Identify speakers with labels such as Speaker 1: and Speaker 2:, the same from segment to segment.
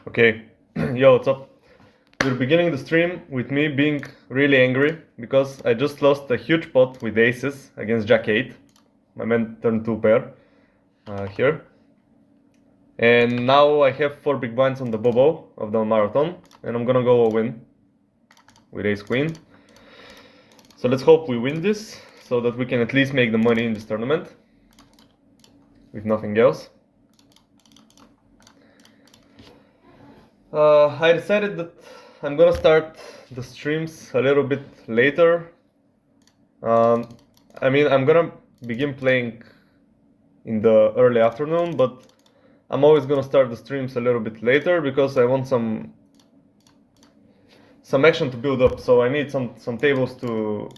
Speaker 1: Okay, yo, what's up? We're beginning the stream with me being really angry because I just lost a huge pot with aces against Jack 8. My man turned 2 pair here. And now I have 4 big blinds on the bobo of the marathon, and I'm gonna go win with ace queen. So let's hope we win this so that we can at least make the money in this tournament, if nothing else. I decided that I'm gonna start the streams a little bit later. I mean, I'm gonna begin playing in the early afternoon, but I'm always gonna start the streams a little bit later because I want some action to build up. So I need some tables to.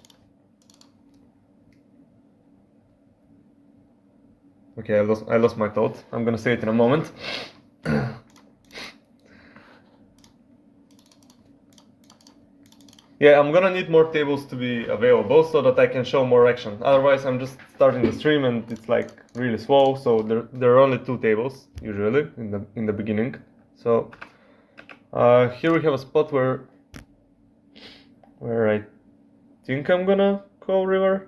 Speaker 1: Okay, I lost my thought. I'm gonna say it in a moment. Yeah, I'm gonna need more tables to be available so that I can show more action. Otherwise, I'm just starting the stream and it's like really slow. So there are only 2 tables usually in the beginning. So here we have a spot where I think I'm gonna call river.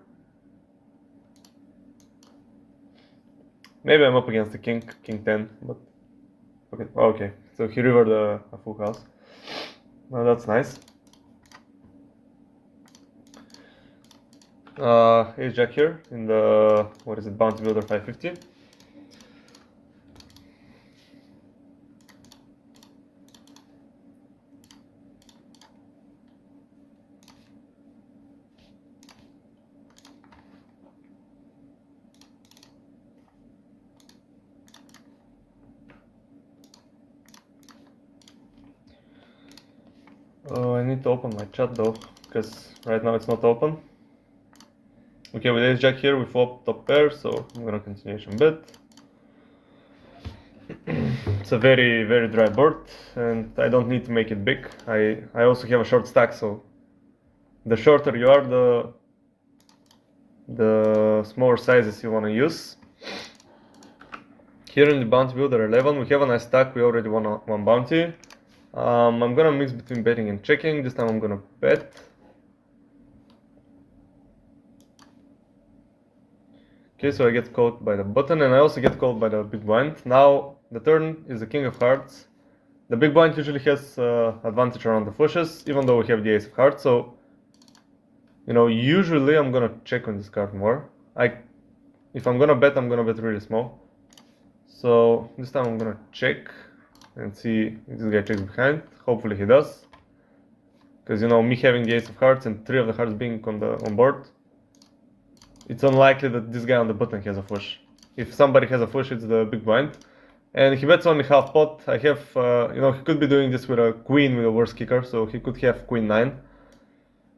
Speaker 1: Maybe I'm up against the king 10, but okay. So he rivered a full house. Well, that's nice. Ace jack here in the, what is it, bounty builder 550. Oh, I need to open my chat though, because right now it's not open. Okay, with ace jack here we flop top pair, so I'm gonna continuation bet. It's a very, very dry board, and I don't need to make it big. I also have a short stack, so the shorter you are, the smaller sizes you want to use. Here in the bounty builder 11, we have a nice stack. We already won one bounty. I'm gonna mix between betting and checking. This time I'm gonna bet. Okay, so I get called by the button, and I also get called by the big blind. Now the turn is the king of hearts. The big blind usually has advantage around the flushes, even though we have the ace of hearts. So, you know, usually I'm gonna check on this card more. If I'm gonna bet really small. So this time I'm gonna check and see if this guy checks behind. Hopefully he does, because you know, me having the ace of hearts and 3 of the hearts being on board, it's unlikely that this guy on the button has a flush. If somebody has a flush, it's the big blind, and he bets only half pot. I have, you know, he could be doing this with a queen with a worse kicker, so he could have queen 9,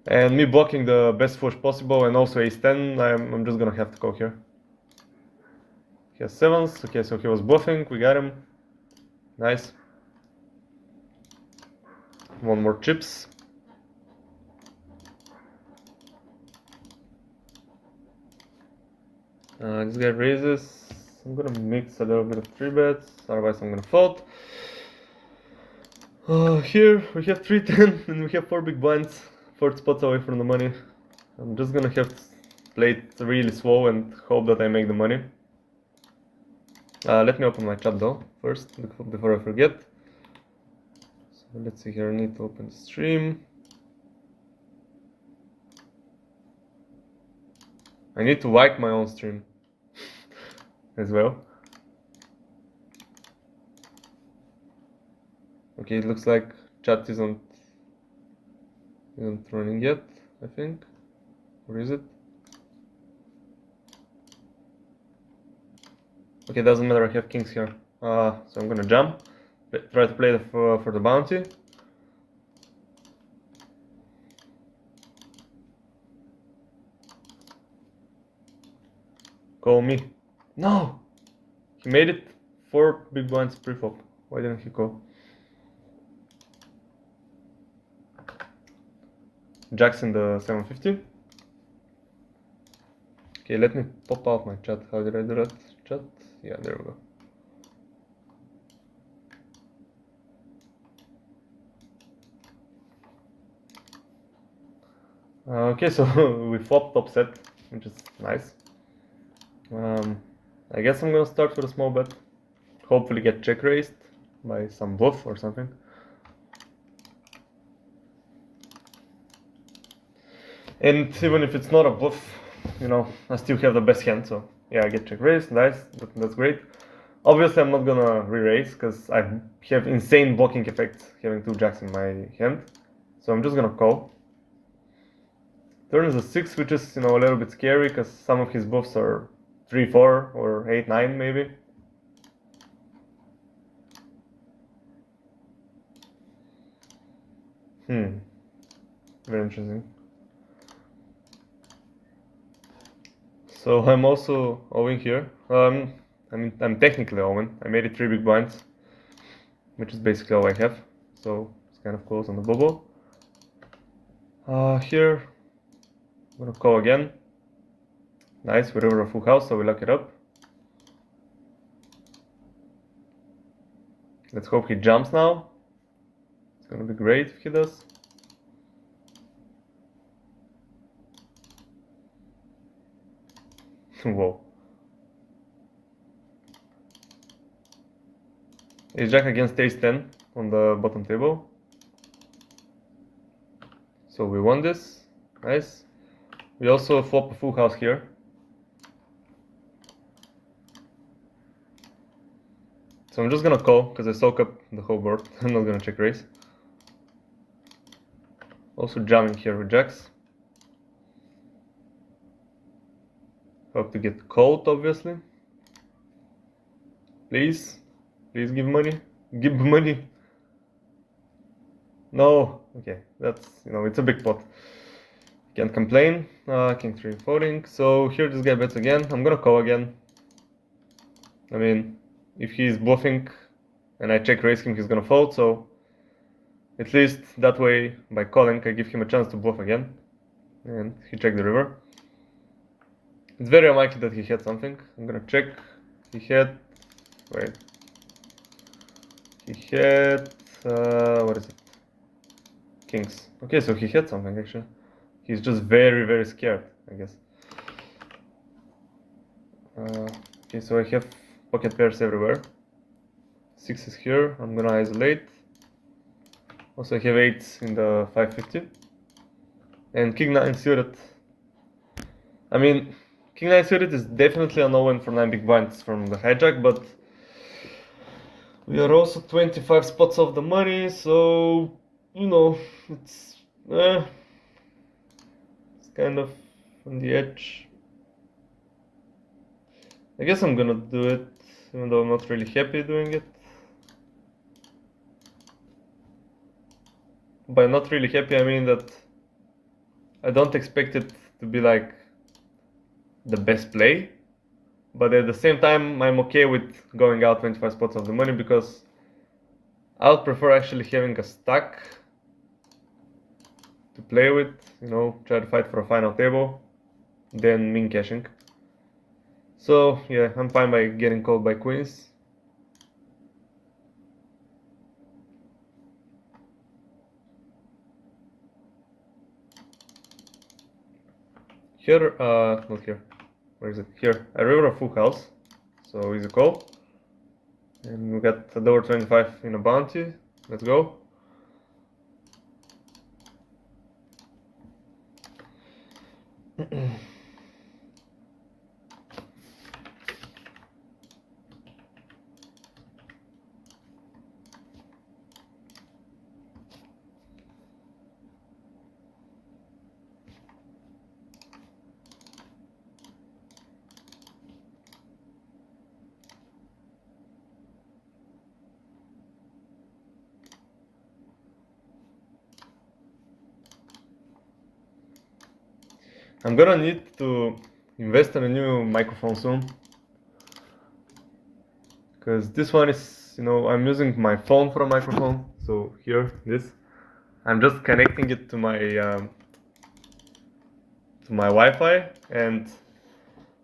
Speaker 1: and me blocking the best flush possible, and also ace 10. I'm just gonna have to call here. He has 7s. Okay, so he was bluffing. We got him. Nice. 1 more chips. This guy raises. I'm gonna mix a little bit of 3 bets, otherwise I'm gonna fold. Here we have 3-10 and we have 4 big blinds, 4 spots away from the money. I'm just gonna have to play it really slow and hope that I make the money. Let me open my chat though first, before I forget. So let's see here, I need to open the stream. I need to like my own stream as well. Okay, it looks like chat isn't running yet, I think. Or is it? Okay, doesn't matter, I have kings here. So I'm gonna jump, try to play for the bounty. Call me. No! He made it 4 big blinds pre-flop. Why didn't he call? Jack's in the 750. Okay, let me pop out my chat. How did I do that? Chat? Yeah, there we go. Okay, so we flop top set, which is nice. I guess I'm gonna start with a small bet. Hopefully get check raised by some bluff or something. And even if it's not a bluff, you know, I still have the best hand, so yeah, I get check raised, nice, that's great. Obviously I'm not gonna re-raise, because I have insane blocking effects having 2 jacks in my hand. So I'm just gonna call. Turn is a 6, which is, you know, a little bit scary, because some of his bluffs are 3-4 or 8-9 maybe. Very interesting. So I'm also owing here. I mean, I'm technically owing. I made it 3 big blinds, which is basically all I have. So it's kind of close on the bubble. Here, I'm gonna call again. Nice, we river a full house, so we lock it up. Let's hope he jumps now. It's gonna be great if he does. Whoa. Ace jack against ace 10 on the bottom table. So we won this. Nice. We also flop a full house here. So I'm just gonna call, because I soak up the whole board. I'm not gonna check raise. Also jamming here with jacks. Hope to get called, obviously. Please. Please give money. Give money. No. Okay, that's, you know, it's a big pot. Can't complain. King 3 folding. So here this guy bets again. I'm gonna call again. I mean, if he's bluffing and I check raise him, he's gonna fold, so at least that way, by calling, I give him a chance to bluff again. And he checked the river. It's very unlikely that he had something. I'm gonna check. He had... Wait. He had... what is it? Kings. Okay, so he had something, actually. He's just very, very scared, I guess. Okay, so I have pocket pairs everywhere. 6 is here. I'm gonna isolate. Also, I have 8s in the 550. And King 9 suited. I mean, King 9 suited is definitely a no-win for 9 big blinds from the hijack, but we are also 25 spots off the money, so, you know, it's kind of on the edge. I guess I'm gonna do it, even though I'm not really happy doing it. By not really happy, I mean that I don't expect it to be like the best play, but at the same time I'm okay with going out 25 spots of the money, because I would prefer actually having a stack to play with, you know, try to fight for a final table, than min cashing. So yeah, I'm fine by getting called by queens. Here, not here. Where is it? Here. I river a full house, so easy call. And we got a dollar 25 in a bounty. Let's go. I'm gonna need to invest in a new microphone soon, because this one is, you know, I'm using my phone for a microphone. So here, this, I'm just connecting it to my Wi-Fi, and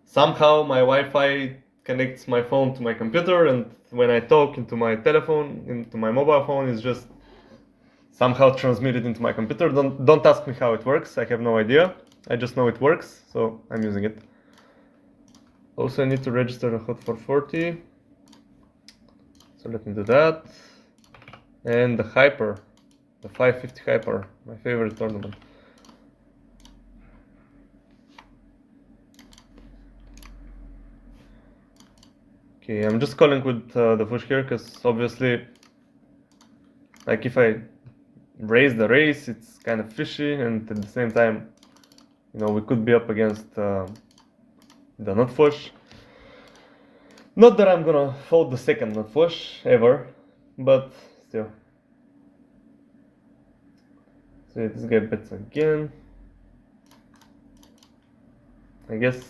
Speaker 1: somehow my Wi-Fi connects my phone to my computer, and when I talk into my telephone, into my mobile phone, it's just somehow transmit it into my computer. Don't ask me how it works, I have no idea. I just know it works, so I'm using it. Also, I need to register the hot 440. So let me do that. And the hyper, the 550 hyper, my favorite tournament. Okay, I'm just calling with the push here because obviously, like if I raise the race, it's kind of fishy, and at the same time, you know, we could be up against the nut flush. Not that I'm gonna fold the second nut flush ever, but still. So this guy bets again. I guess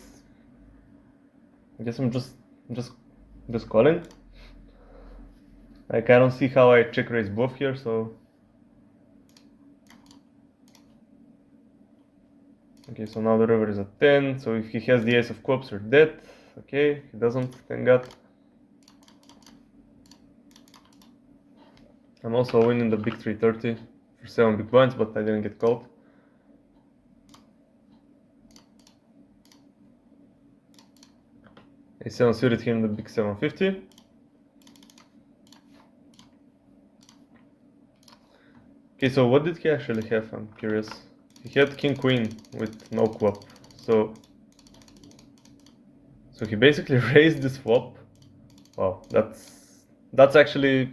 Speaker 1: I'm just calling. Like I don't see how I check raise bluff here, so. Okay, so now the river is at 10, so if he has the ace of clubs, we're dead. Okay, he doesn't, thank God. I'm also winning the big 330 for 7 big blinds, but I didn't get called. A7 suited here in the big 750. Okay, so what did he actually have? I'm curious. He had king queen with no club, so he basically raised this flop. Wow, that's actually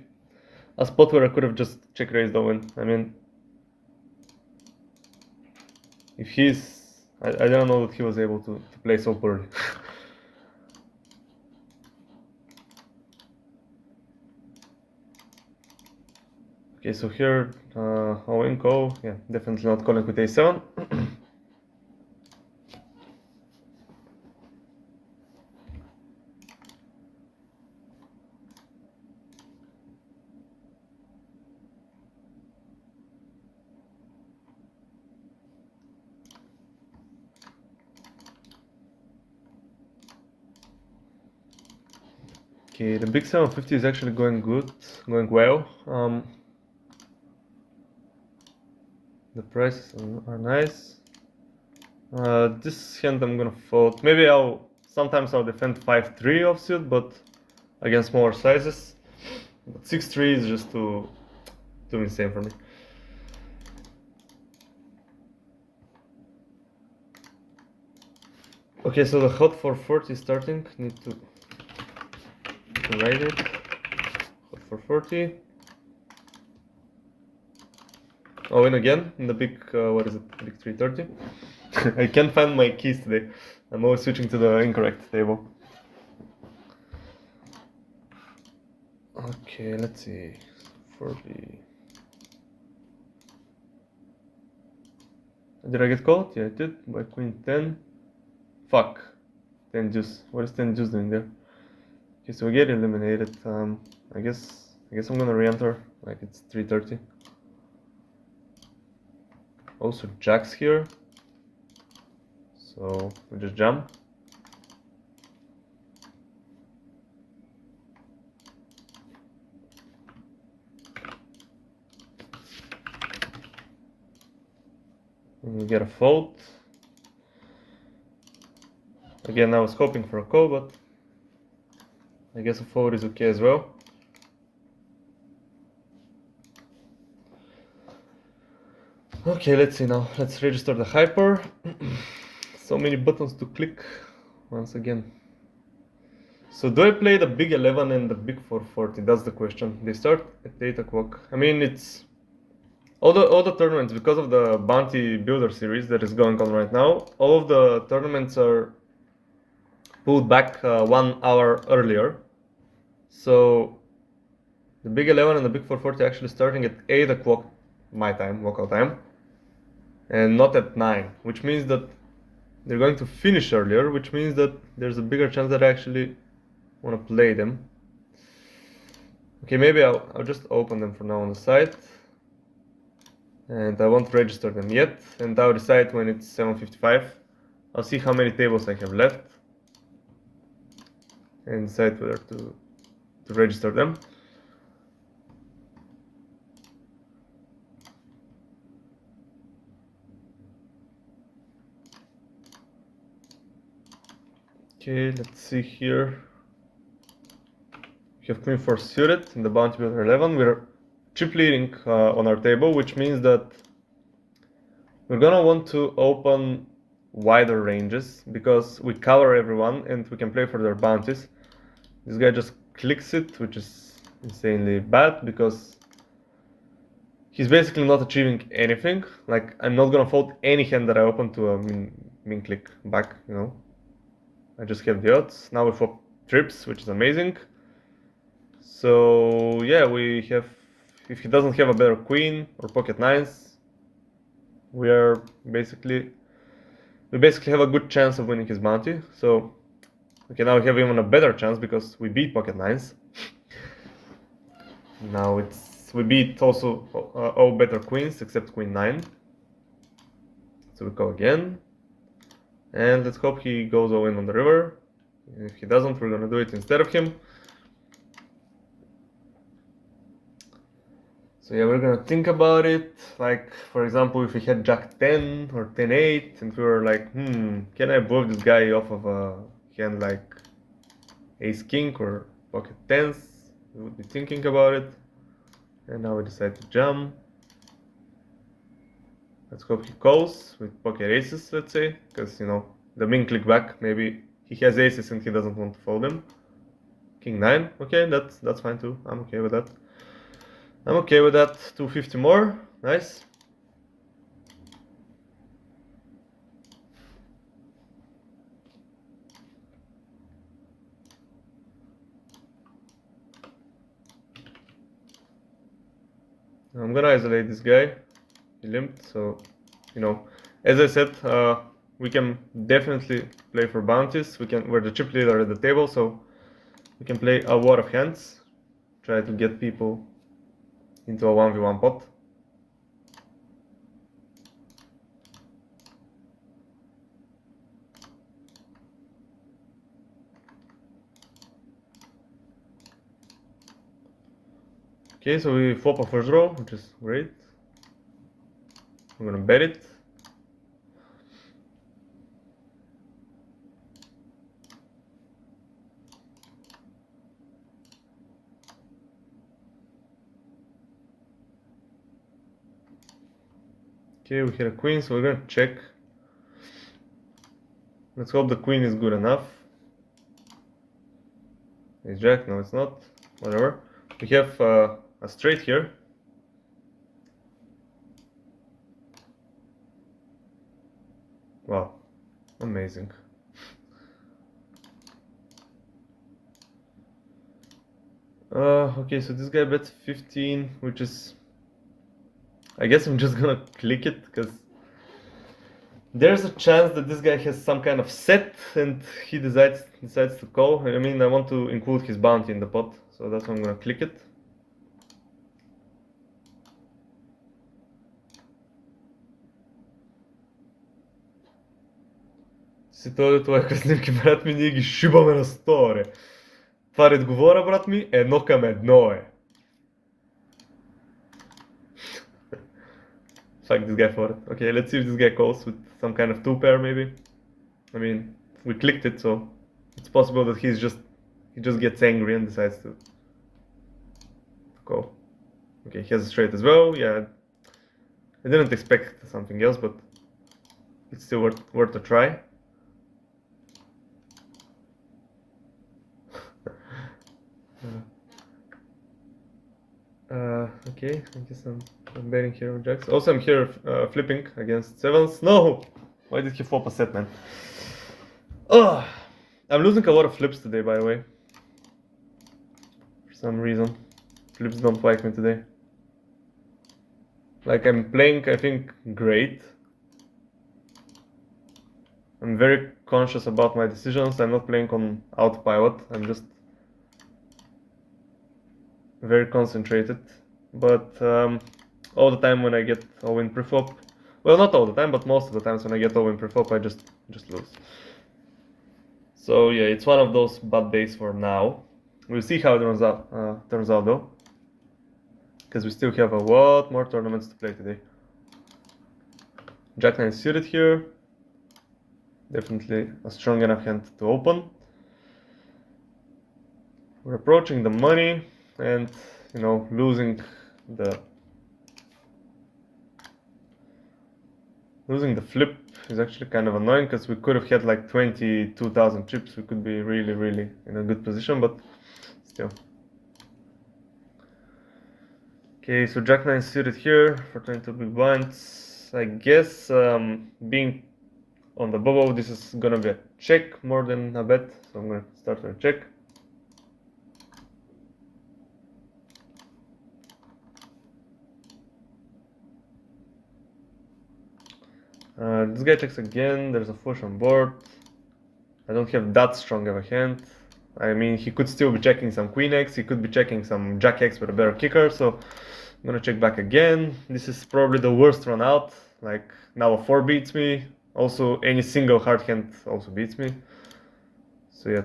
Speaker 1: a spot where I could have just check raised the win. I mean, if he's, I don't know that he was able to play so poorly. Okay, so here, all in call, yeah, definitely not calling with a7. Okay, the big 750 is actually going good, going well. The prices are nice. This hand I'm gonna fold. Maybe sometimes I'll defend 5-3 offsuit, but against smaller sizes. But 6-3 is just too insane for me. Okay, so the hot 440 is starting. Need to write it. Hot 440. Oh, in again in the big, what is it? Big 330. I can't find my keys today. I'm always switching to the incorrect table. Okay, let's see. 40. Did I get called? Yeah, I did. By queen 10. Fuck. 10 deuce. What is 10 deuce doing there? Okay, so we get eliminated. I guess I'm gonna re-enter. Like it's 330. Also jacks here. So we just jump. And we get a fold. Again, I was hoping for a call, but I guess a fold is okay as well. Okay, let's see now. Let's register the hyper. So many buttons to click once again. So do I play the big 11 and the big 440? That's the question. They start at 8 o'clock. I mean, it's all the tournaments, because of the bounty builder series that is going on right now, all of the tournaments are pulled back 1 hour earlier. So the big 11 and the big 440 are actually starting at 8 o'clock my time, local time, and not at 9, which means that they're going to finish earlier, which means that there's a bigger chance that I actually want to play them. Okay, maybe I'll just open them for now on the site, and I won't register them yet, and I'll decide when it's 7:55. I'll see how many tables I have left and decide whether to register them. Okay, let's see here. We have queen 4 suited in the bounty builder 11. We're chip leading on our table, which means that we're gonna want to open wider ranges because we cover everyone and we can play for their bounties. This guy just clicks it, which is insanely bad because he's basically not achieving anything. Like, I'm not gonna fold any hand that I open to a min click back, you know. I just have the odds. Now we flop trips, which is amazing. So yeah, we have, if he doesn't have a better queen or pocket nines, we basically have a good chance of winning his bounty. So okay, now we have even a better chance because we beat pocket nines. Now we beat also all better queens except queen 9. So we go again, and let's hope he goes all in on the river. If he doesn't, we're gonna do it instead of him. So yeah, we're gonna think about it. Like, for example, if we had Jack 10 or 10-8, and we were like, can I bluff this guy off of a hand like Ace King or Pocket 10s? We would be thinking about it. And now we decide to jam. Let's hope he calls with Pocket Aces, let's say, because, you know, the min click back, maybe he has aces and he doesn't want to fold them. King 9, okay, that's fine too. I'm okay with that. 250 more, nice. I'm gonna isolate this guy. He limped, so, you know, as I said, we can definitely play for bounties. We're the chip leader at the table, so we can play a lot of hands. Try to get people into a 1v1 pot. Okay, so we flop a first row, which is great. I'm gonna bet it. Okay, we hit a queen, so we're gonna check. Let's hope the queen is good enough. Ace jack, no it's not, whatever. We have a straight here. Wow, amazing. Okay, so this guy bets 15, which is, I guess I'm just gonna click it because there's a chance that this guy has some kind of set and he decides to call. I mean, I want to include his bounty in the pot, so that's why I'm gonna click it. Си той това снимки, брат ми, ние ги шибаме на сторе. Това ред говоря, брат ми, 1:1 е. Fuck this guy for it. Okay, let's see if this guy calls with some kind of 2-pair maybe. I mean, we clicked it, so it's possible that he just gets angry and decides to call. Okay, he has a straight as well. Yeah, I didn't expect something else, but it's still worth a try. Okay, I guess I'm betting here on jacks. Also, I'm here flipping against 7s. No! Why did he flop a set, man? Oh, I'm losing a lot of flips today, by the way. For some reason. Flips don't like me today. Like, I'm playing, I think, great. I'm very conscious about my decisions. I'm not playing on autopilot. I'm just very concentrated, but all the time when I get all-in preflop, well, not all the time, but most of the times when I get all-in preflop, I just lose. So yeah, it's one of those bad days for now. We'll see how it turns out though, because we still have a lot more tournaments to play today. Jack 9 suited here, definitely a strong enough hand to open. We're approaching the money, and you know, losing the flip is actually kind of annoying, because we could have had like 22,000 chips. We could be really in a good position, but still. Okay, so Jack 9 suited here for 22 big blinds. I guess being on the bubble, this is gonna be a check more than a bet, so I'm gonna start with a check. This guy checks again. There's a flush on board. I don't have that strong of a hand. I mean, he could still be checking some queen x, he could be checking some jack x with a better kicker, so I'm gonna check back again. This is probably the worst run out. Like, now a 4 beats me. Also, any single hard hand also beats me. So yeah,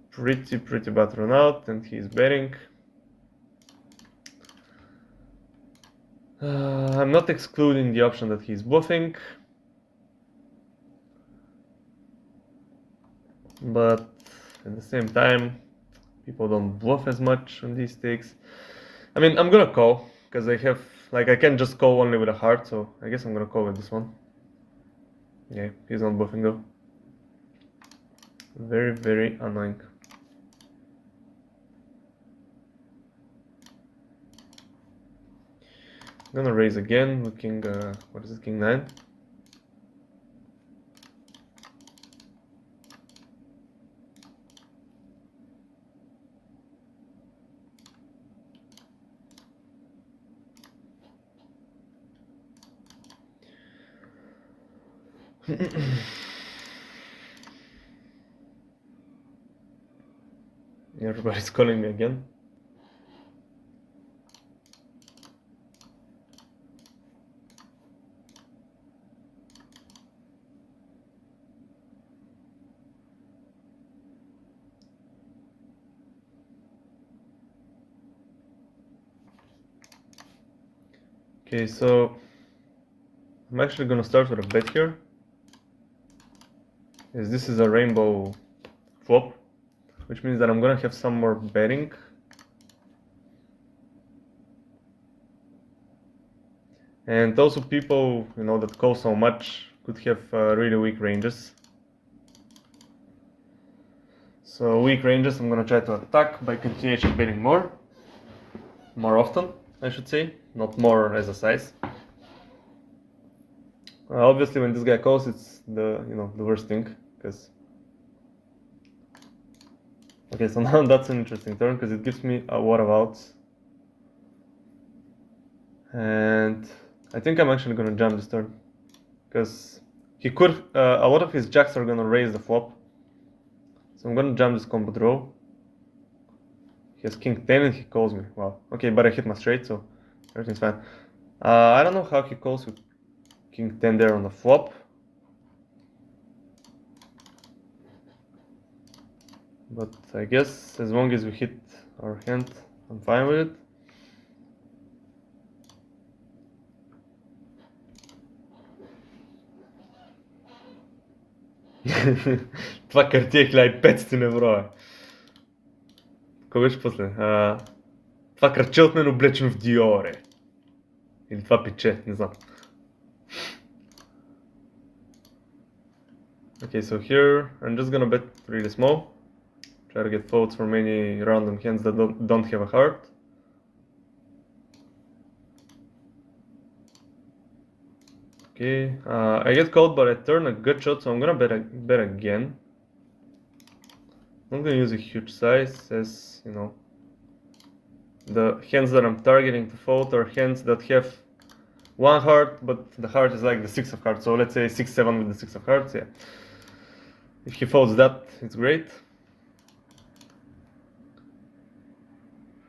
Speaker 1: pretty bad run out, and he's betting. I'm not excluding the option that he's bluffing, but at the same time, people don't bluff as much on these stakes. I mean, I'm gonna call, because I have, like, I can just call only with a heart, so I guess I'm gonna call with this one. Yeah, he's not bluffing though. Very annoying. I'm gonna raise again, looking, what is it, king 9? Everybody's calling me again. Okay, so I'm actually gonna start with a bet here, as this is a rainbow flop, which means that I'm gonna have some more betting. And also people, you know, that call so much could have really weak ranges. So weak ranges, I'm gonna try to attack by continuation betting more often, I should say, not more as a size. Obviously, when this guy calls, it's the worst thing, because okay, so now that's an interesting turn, because it gives me a lot of outs, and I think I'm actually gonna jam this turn, because he could a lot of his jacks are gonna raise the flop, so I'm gonna jam this combo draw. He has king 10 and he calls me. Wow. Okay, but I hit my straight, so everything's fine. I don't know how he calls with king 10 there on the flop, but I guess as long as we hit our hand, I'm fine with it. Това картия е 500 евро. Кога беше после? Това кръче от мен облечено в Диоре. Или това пече, не знам. Okay, so here I'm just gonna bet really small. Try to get folds from any random hands that don't have a heart. Okay, I get called, but I turn a good shot, so I'm gonna bet again. I'm gonna use a huge size, as you know, the hands that I'm targeting to fold are hands that have one heart, but the heart is like the 6 of hearts. So let's say 6-7 with the 6 of hearts. Yeah, if he folds that, it's great.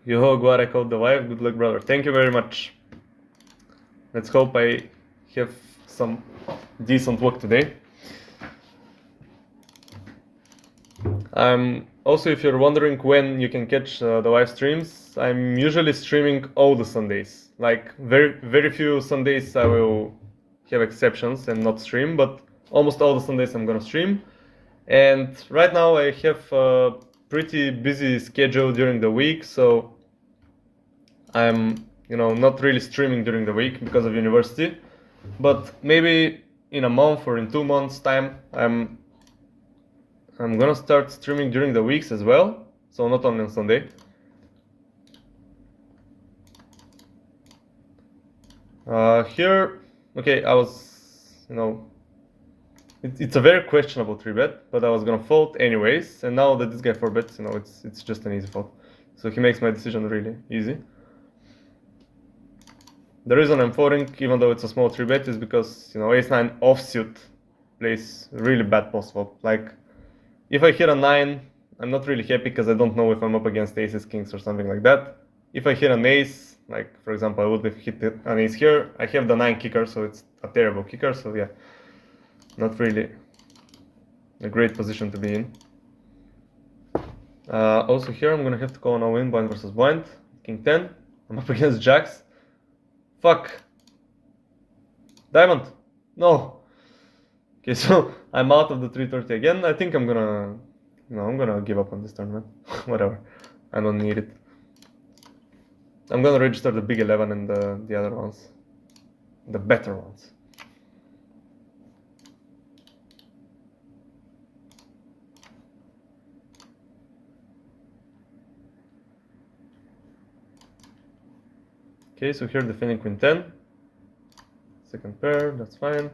Speaker 1: Yo, glad I called the live. Good luck, brother. Thank you very much. Let's hope I have some decent luck today. Also, if you're wondering when you can catch the live streams, I'm usually streaming all the Sundays. Like, very few Sundays I will have exceptions and not stream, but almost all the Sundays I'm gonna stream. And right now I have pretty busy schedule during the week, so I'm, not really streaming during the week because of university. But maybe in a month or in 2 months' time, I'm gonna start streaming during the weeks as well, so not only on Sunday. Here, okay, I was, it's a very questionable 3-bet, but I was gonna fold anyways, and now that this guy 4-bets, it's just an easy fold. So he makes my decision really easy. The reason I'm folding, even though it's a small 3-bet, is because, ace-9 offsuit plays really bad post-flop. Like, if I hit a 9, I'm not really happy because I don't know if I'm up against aces, kings, or something like that. If I hit an ace, like, for example, I would have hit an ace here, I have the 9 kicker, so it's a terrible kicker, so yeah, not really a great position to be in. Also here, I'm gonna have to call an all-in, blind versus blind, king 10, I'm up against jacks. Fuck. Diamond. No. Okay, so I'm out of the 330 again. I think I'm gonna, I'm gonna give up on this tournament. Whatever. I don't need it. I'm gonna register the big 11 and the other ones. The better ones. Okay, so here defending queen 10. Second pair, that's fine.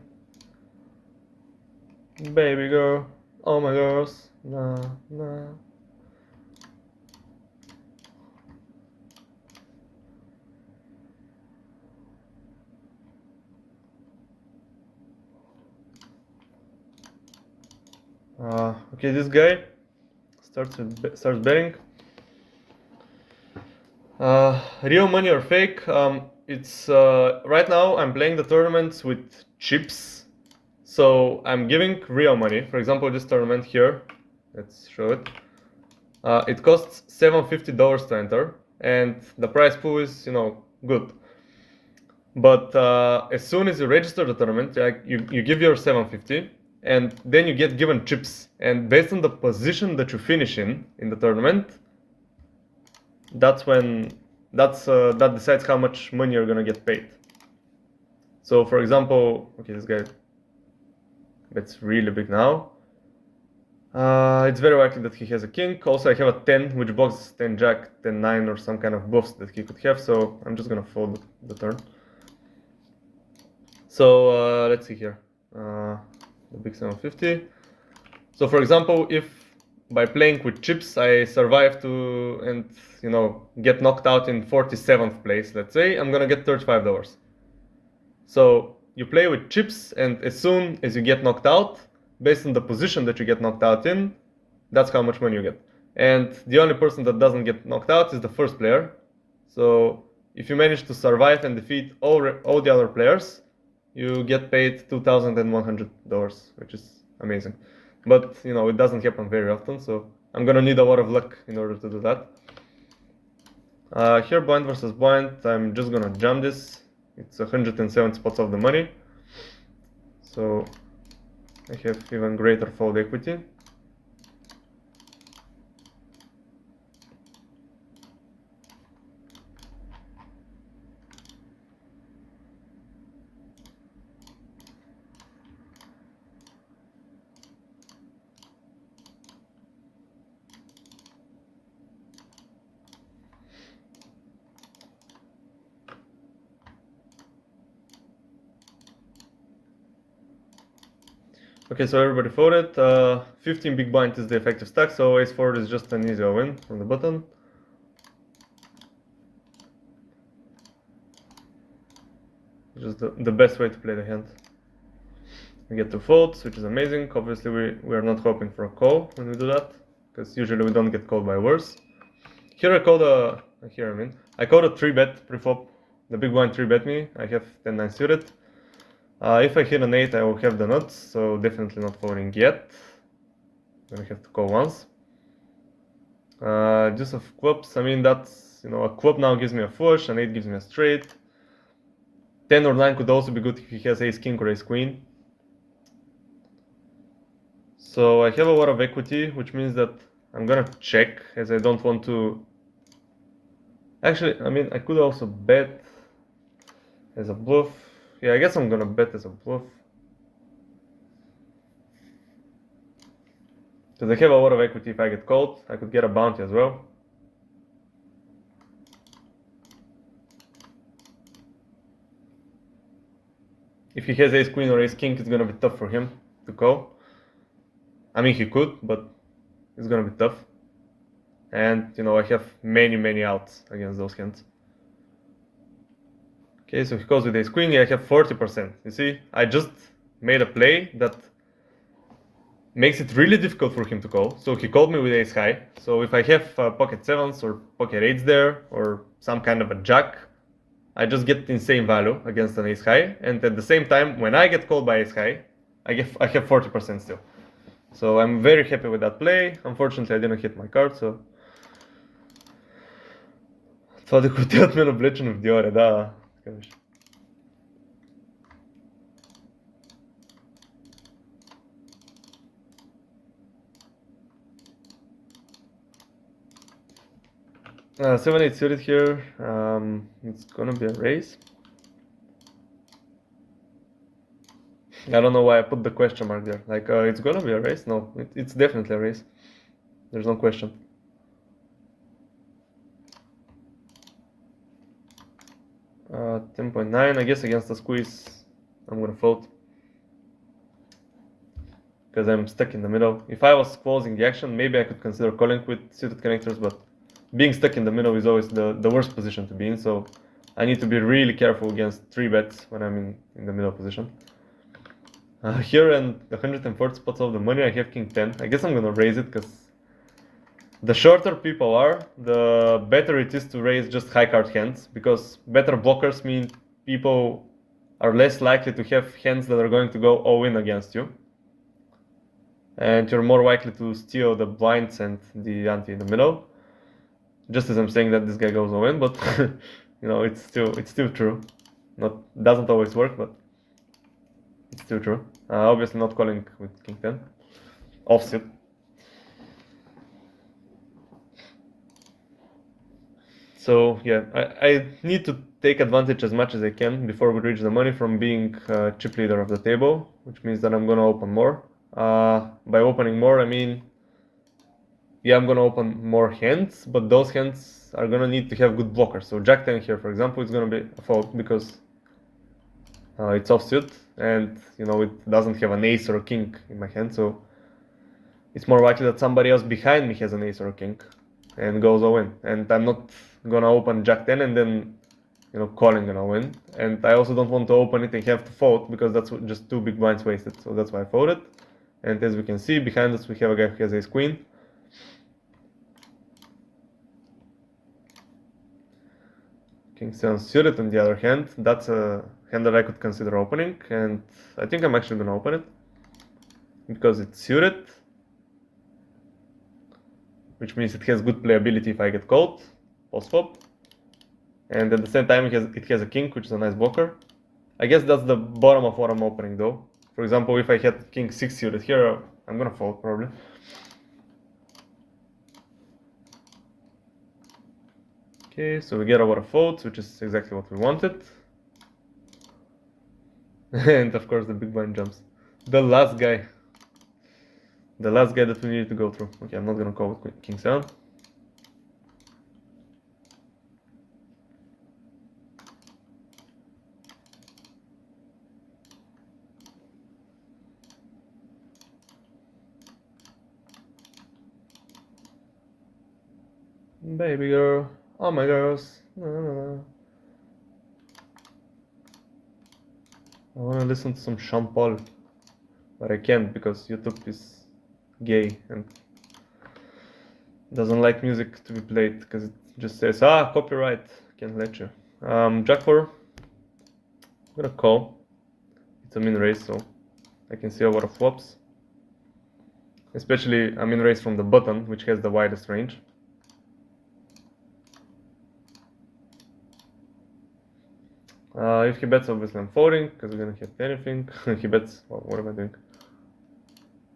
Speaker 1: Baby girl, oh my girls, nah, nah. Okay, this guy starts betting. Real money or fake? It's right now I'm playing the tournaments with chips, so I'm giving real money. For example, this tournament here, let's show it. It costs $750 to enter, and the prize pool is, good. But as soon as you register the tournament, you give your 750, and then you get given chips. And based on the position that you finish in the tournament, that's when that decides how much money you're gonna get paid. So for example, okay, this guy bets really big now. It's very likely that he has a king. Also, I have a 10, which blocks 10 jack, 10 9, or some kind of bluffs that he could have. So I'm just gonna fold the turn. So let's see here. The big 750. So for example, if by playing with chips I survive to and get knocked out in 47th place, let's say, I'm gonna get $35. So you play with chips, and as soon as you get knocked out, based on the position that you get knocked out in, that's how much money you get. And the only person that doesn't get knocked out is the first player. So if you manage to survive and defeat all the other players, you get paid $2,100, which is amazing. But it doesn't happen very often, so I'm gonna need a lot of luck in order to do that. Here, blind versus blind, I'm just gonna jam this. It's 107 spots of the money, so I have even greater fold equity. Okay, so everybody folded. 15 big blind is the effective stack, so ace forward is just an easy win from the button. Just the best way to play the hand. We get 2 folds, which is amazing. Obviously, we are not hoping for a call when we do that, because usually we don't get called by worse. Here I called a 3-bet pre-flop. The big blind 3-bet me. I have 10-9 suited. If I hit an 8, I will have the nuts, so definitely not folding yet. I'm gonna have to call once. Deuce of clubs, I mean, that's, a club now gives me a flush, an 8 gives me a straight. 10 or 9 could also be good if he has ace king or ace queen. So I have a lot of equity, which means that I'm gonna check, as I don't want to... Actually, I mean, I could also bet as a bluff. Yeah, I guess I'm gonna bet as a bluff. Because I have a lot of equity. If I get called, I could get a bounty as well. If he has ace queen or ace king, it's gonna be tough for him to call. I mean, he could, but it's gonna be tough. And, you know, I have many outs against those hands. Okay, so he calls with ace queen, I have 40%. You see, I just made a play that makes it really difficult for him to call. So he called me with ace high. So if I have pocket sevens or pocket eights there, or some kind of a jack, I just get insane value against an ace high. And at the same time, when I get called by ace high, I have 40% still. So I'm very happy with that play. Unfortunately, I didn't hit my card, so... Това да хотят ме навлечено в Диоре, да. Така беше. Seven eight suited here. It's gonna be a raise. I don't know why I put the question mark there. Like, it's gonna be a raise? No, it's definitely a raise. There's no question. 10.9. I guess against the squeeze, I'm gonna fold. Because I'm stuck in the middle. If I was closing the action, maybe I could consider calling with suited connectors, but being stuck in the middle is always the worst position to be in, so I need to be really careful against 3 bets when I'm in the middle position. Here and 140 spots of the money, I have king 10. I guess I'm gonna raise it, because the shorter people are, the better it is to raise just high card hands, because better blockers mean people are less likely to have hands that are going to go all in against you. And you're more likely to steal the blinds and the ante in the middle. Just as I'm saying that this guy goes all in, but you know, it's still true. Doesn't always work, but it's still true. Obviously not calling with king 10. Offsuit. So yeah, I need to take advantage as much as I can before we reach the money from being chip leader of the table, which means that I'm gonna open more. By opening more, I mean, yeah, I'm gonna open more hands, but those hands are gonna need to have good blockers. So Jack 10 here, for example, is gonna be a fault because it's offsuit, and you know, it doesn't have an ace or a king in my hand, so it's more likely that somebody else behind me has an ace or a king and goes all in. And I'm not gonna open Jack 10 and then, you know, calling an all in. And I also don't want to open it and have to fold, because that's just 2 big blinds wasted. So that's why I folded. And as we can see, behind us we have a guy who has ace queen. King 7 suited on the other hand. That's a hand that I could consider opening, and I think I'm actually gonna open it because it's suited, which means it has good playability if I get called post flop, and at the same time it has a king, which is a nice blocker. I guess that's the bottom of what I'm opening though. For example, if I had king 6 suited here, I'm gonna fold probably. Okay, so we get a lot of folds, which is exactly what we wanted. And of course the big blind jumps. The last guy that we need to go through. Okay, I'm not gonna call with king 7. Baby girl, oh my girls, no. I wanna listen to some Sean Paul, but I can't because YouTube is gay and doesn't like music to be played, because it just says, copyright, can't let you. Jack 4, I'm gonna call. It's a min raise, so I can see a lot of flops. Especially a min raise from the button, which has the widest range. If he bets, obviously I'm folding, because we didn't hit anything. He bets, well, what am I doing?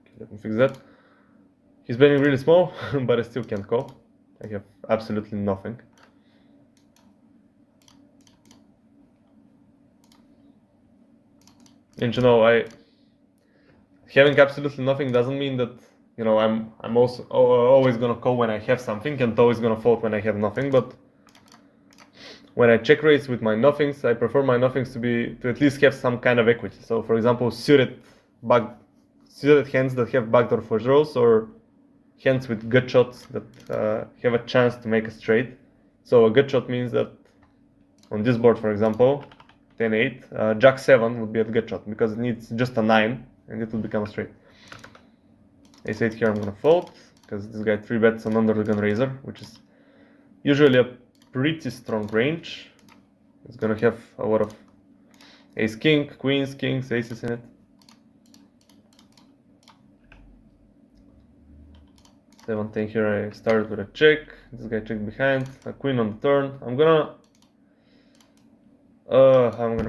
Speaker 1: Okay, let me fix that. He's betting really small, but I still can't call. I have absolutely nothing. And you know, having absolutely nothing doesn't mean that, you know, I'm also always gonna call when I have something and always gonna fold when I have nothing. But when I check raise with my nothings, I prefer my nothings to at least have some kind of equity. So for example, suited hands that have backdoor flush draws, or hands with gut shots that have a chance to make a straight. So a gut shot means that on this board, for example, 10-8, Jack 7 would be a gut shot because it needs just a 9 and it will become a straight. Ace 8 here I'm gonna fold because this guy 3 bets an under the gun raiser, which is usually a pretty strong range. It's gonna have a lot of ace king, queens, kings, aces in it. 7-10 here I started with a check. This guy checked behind, a queen on the turn. I'm gonna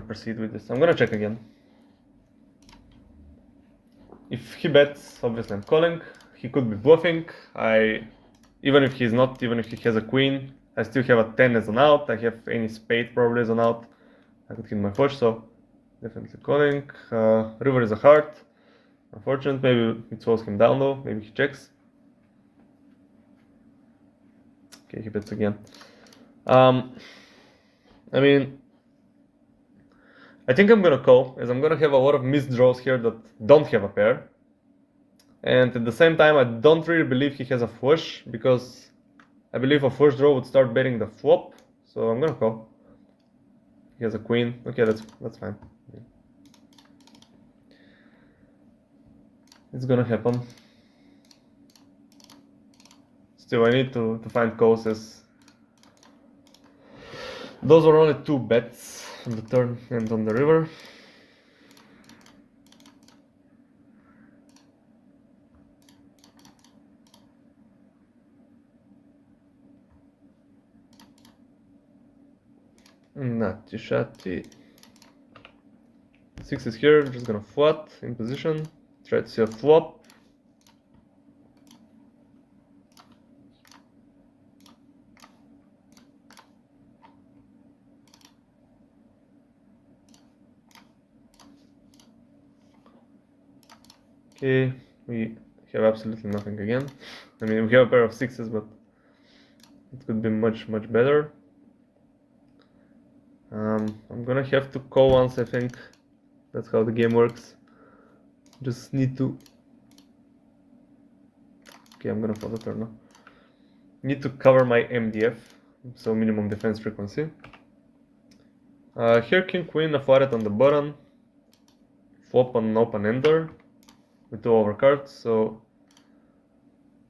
Speaker 1: proceed with this. I'm gonna check again. If he bets, obviously I'm calling. He could be bluffing. Even if he's not, even if he has a queen, I still have a 10 as an out. I have any spade probably as an out. I could hit my flush, so definitely calling. River is a heart. Unfortunate, maybe it slows him down though. Maybe he checks. Okay, he bets again. I mean, I think I'm gonna call, as I'm gonna have a lot of missed draws here that don't have a pair. And at the same time, I don't really believe he has a flush, because I believe a flush draw would start betting the flop. So I'm gonna call. He has a queen. Okay, that's fine. It's gonna happen. Still, I need to find calls, as those were only 2 bets on the turn and on the river. Natty shatty. 6 is here, just gonna flat in position. Try to see a flop. Okay, we have absolutely nothing again. I mean, we have a pair of 6s, but it could be much better. I'm gonna have to call once, I think. That's how the game works. Just need to... Okay, I'm gonna fold the turn now. Need to cover my MDF, so minimum defense frequency. Here king queen, a flatted on the button. Flop on open ender with 2 overcards, so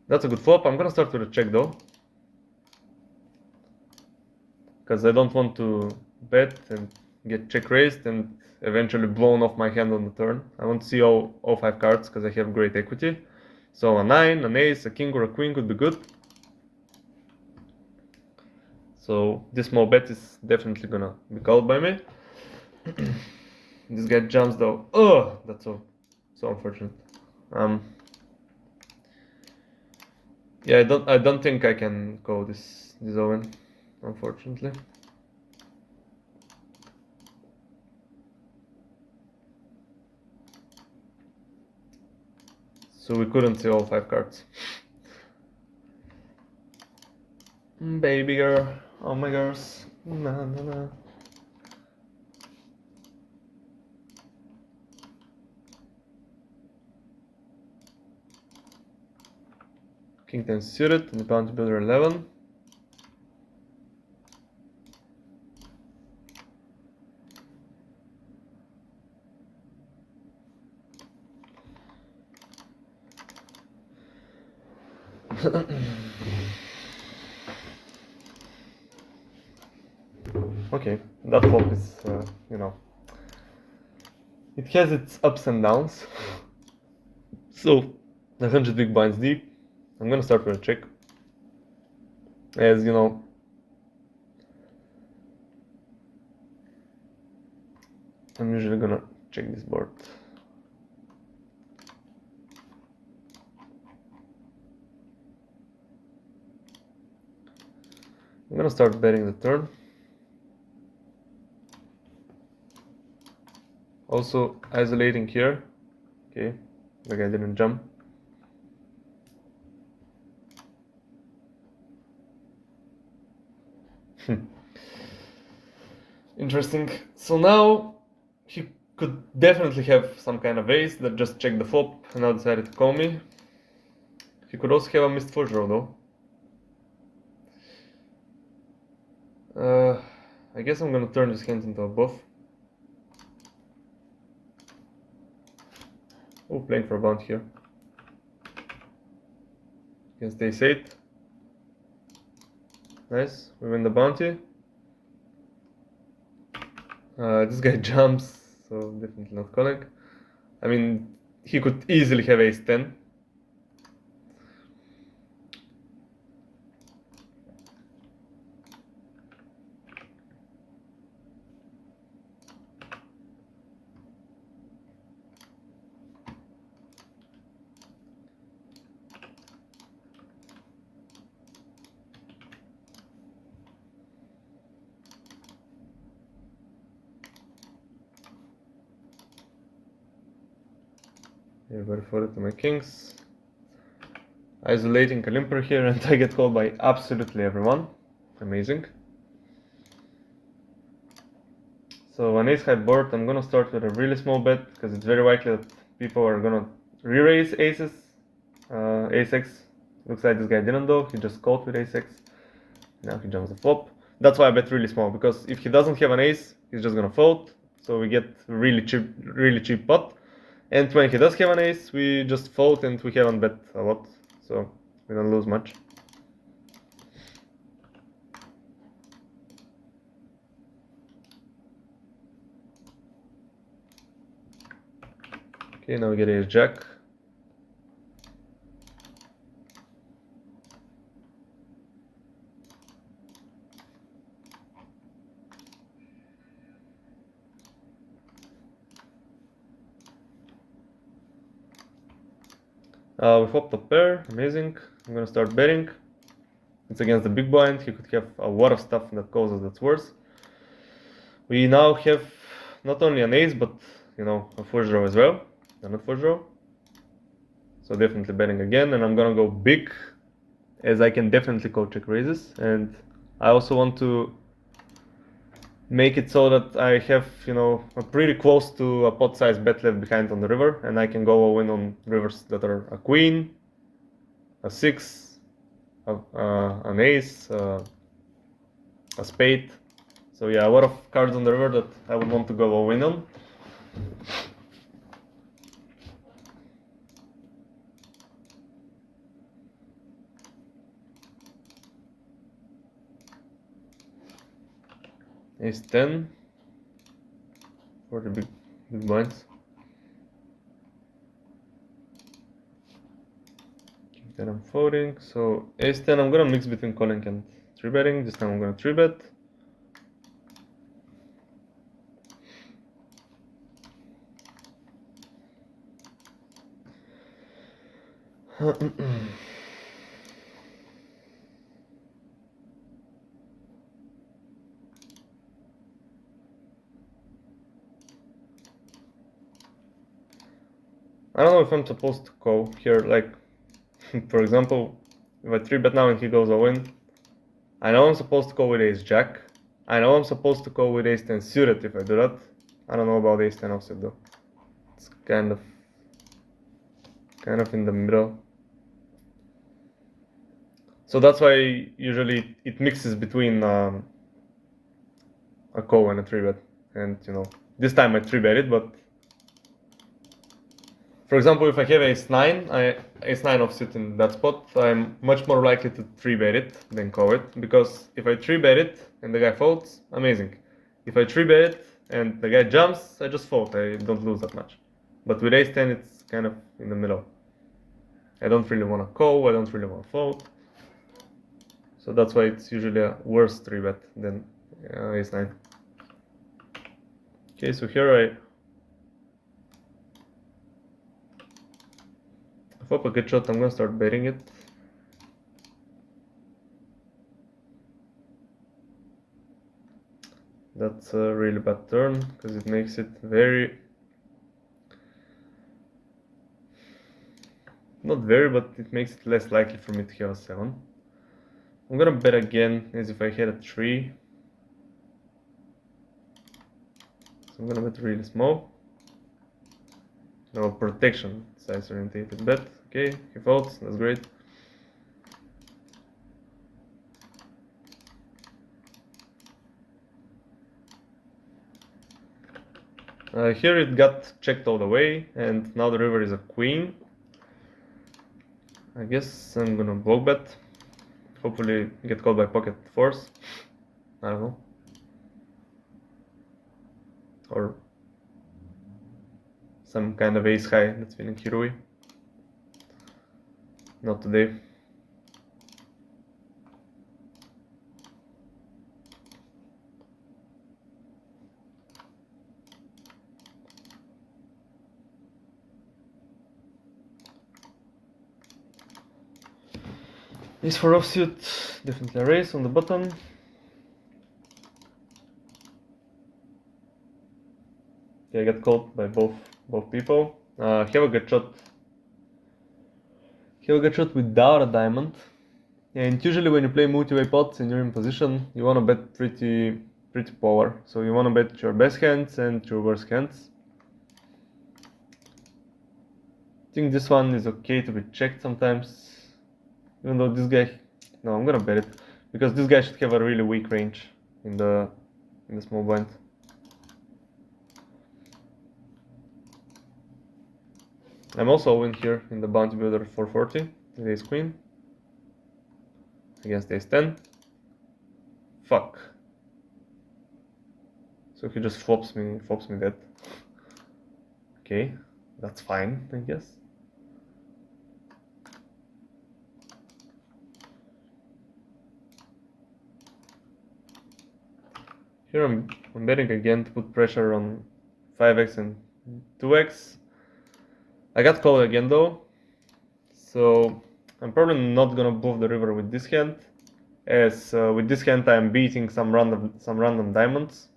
Speaker 1: that's a good flop. I'm gonna start with a check though, because I don't want to bet and get check raised and eventually blown off my hand on the turn. I want to see all 5 cards because I have great equity. So a 9, an ace, a king or a queen could be good. So this small bet is definitely gonna be called by me. This guy jumps though. Oh, that's so unfortunate. Yeah, I don't think I can call this Owen, unfortunately. So we couldn't see all 5 cards. Baby girl, oh my girls, na na na. King 10 suited, and the bounty builder 11. Okay, that flop is, you know, it has its ups and downs. So, 100 big blinds deep. I'm gonna start with a check. As you know, I'm usually gonna check this board. I'm gonna start betting the turn. Also isolating here. Okay, the guy didn't jump. Interesting. So now he could definitely have some kind of ace that just checked the flop and now decided to call me. He could also have a missed flush draw though. I guess I'm gonna turn this hand into a bluff. Oh, playing for a bounty here. Against ace 8. Nice, we win the bounty. This guy jumps, so definitely not calling. I mean, he could easily have ace 10. Everybody folded to my kings. Isolating a limper here, and I get called by absolutely everyone. Amazing. So on ace high board, I'm gonna start with a really small bet because it's very likely that people are gonna re-raise aces. Ace X. Looks like this guy didn't though. He just called with ace X. Now he jumps the flop. That's why I bet really small, because if he doesn't have an ace, he's just gonna fold. So we get really cheap pot. And when he does have an ace, we just fold and we haven't bet a lot. So we don't lose much. Okay, now we get ace jack. We flopped a pair, amazing. I'm gonna start betting. It's against the big blind. He could have a lot of stuff that causes that's worse. We now have not only an ace, but you know, a flush draw as well. Not flush draw. So definitely betting again, and I'm gonna go big, as I can definitely call check raises. And I also want to make it so that I have, you know, a pretty close to a pot size bet left behind on the river, and I can go all in on rivers that are a queen, a 6, an ace, a spade. So yeah, a lot of cards on the river that I would want to go all in on. Ace 10 for the big blinds. Then I'm folding. So ace 10, I'm gonna mix between calling and 3-betting. This time I'm gonna 3-bet. I don't know if I'm supposed to call here, like, for example, if I 3-bet now and he goes all in, I know I'm supposed to call with ace jack. I know I'm supposed to call with ace 10 suited if I do that. I don't know about ace 10 offsuit though. It's kind of in the middle. So that's why usually it mixes between a call and a 3-bet. And you know, this time I 3-bet it, but for example, if I have ace 9, ace 9 offsuit in that spot, I'm much more likely to 3-bet it than call it, because if I 3-bet it and the guy folds, amazing. If I 3-bet it and the guy jumps, I just fold, I don't lose that much. But with ace 10, it's kind of in the middle. I don't really want to call, I don't really want to fold. So that's why it's usually a worse 3-bet than ace 9. Okay, so here I flop a good shot, I'm gonna start betting it. That's a really bad turn, because it makes it very... Not very, but it makes it less likely for me to have a 7. I'm gonna bet again as if I had a 3. So I'm gonna bet really small. No, protection, size orientated bet. Okay, he folds, that's great. Here it got checked all the way, and now the river is a queen. I guess I'm gonna block bet. Hopefully get called by pocket fours. I don't know. Or some kind of ace high that's winning Hirui. Not today. Ace for offsuit, definitely a raise on the button. Yeah, I got called by both people. Have a good shot. Have a good shot without a diamond. And usually when you play multi-way pots and you're in position, you wanna bet pretty power. So you wanna bet your best hands and your worst hands. I think this one is okay to be checked sometimes. Even though this guy, no, I'm gonna bet it, because this guy should have a really weak range in the small blind. I'm also win here in the bounty builder 440 with ace queen against ace 10. Fuck. So he just flops me that. Okay, that's fine, I guess. Here I'm betting again to put pressure on 5x and 2x. I got called again though, so I'm probably not gonna bluff the river with this hand, as with this hand I'm beating some random diamonds.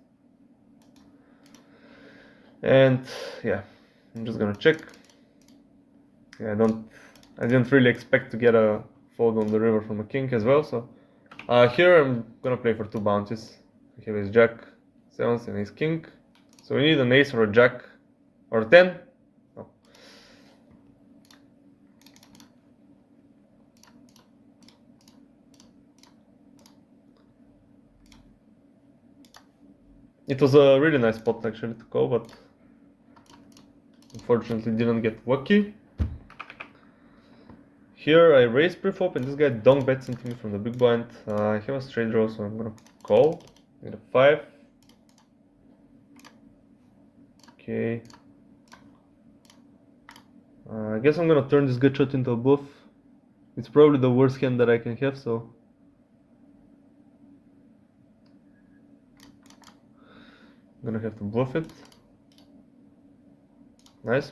Speaker 1: And yeah, I'm just gonna check. Yeah, I didn't really expect to get a fold on the river from a king as well, so here I'm gonna play for 2 bounties. We have ace jack, 7s and ace king. So we need an ace or a jack or 10. No. It was a really nice spot actually to call, but unfortunately didn't get lucky. Here I raise preflop and this guy donk bets into me from the big blind. I have a straight draw, so I'm gonna call with a 5. Okay. I guess I'm gonna turn this good shot into a bluff. It's probably the worst hand that I can have, so I'm gonna have to bluff it. Nice.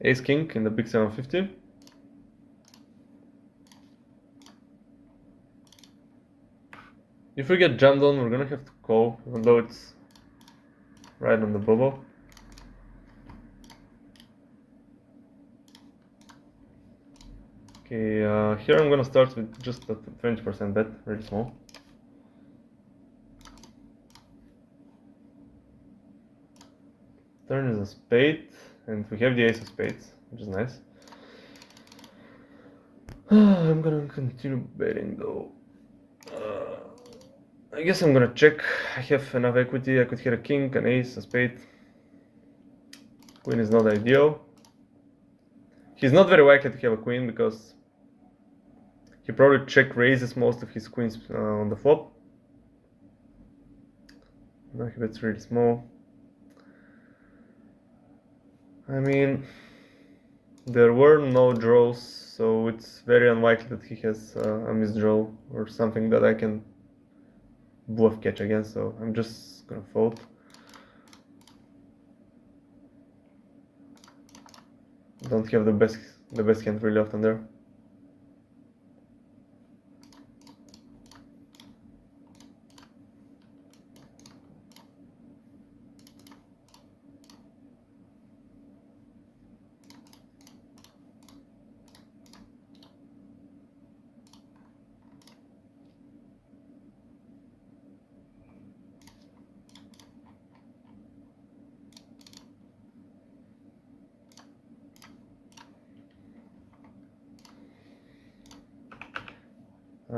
Speaker 1: Ace king in the big 750. If we get jammed on, we're gonna have to call, even though it's right on the bubble. Okay, here I'm gonna start with just a 20% bet, very small. Turn is a spade, and we have the ace of spades, which is nice. I'm gonna continue betting though. I guess I'm gonna check. I have enough equity. I could hit a king, an ace, a spade. Queen is not ideal. He's not very likely to have a queen because he probably check raises most of his queens on the flop. Now he bets really small. I mean, there were no draws, so it's very unlikely that he has a misdraw or something that I can bluff catch against, so I'm just gonna fold. Don't have the best hand really often there.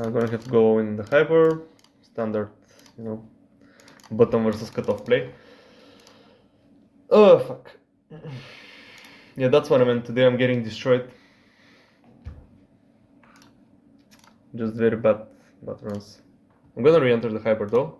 Speaker 1: I'm gonna have to go in the hyper, standard, bottom versus cutoff play. Oh, fuck. Yeah, that's what I meant. Today I'm getting destroyed. Just very bad runs. I'm gonna re-enter the hyper though.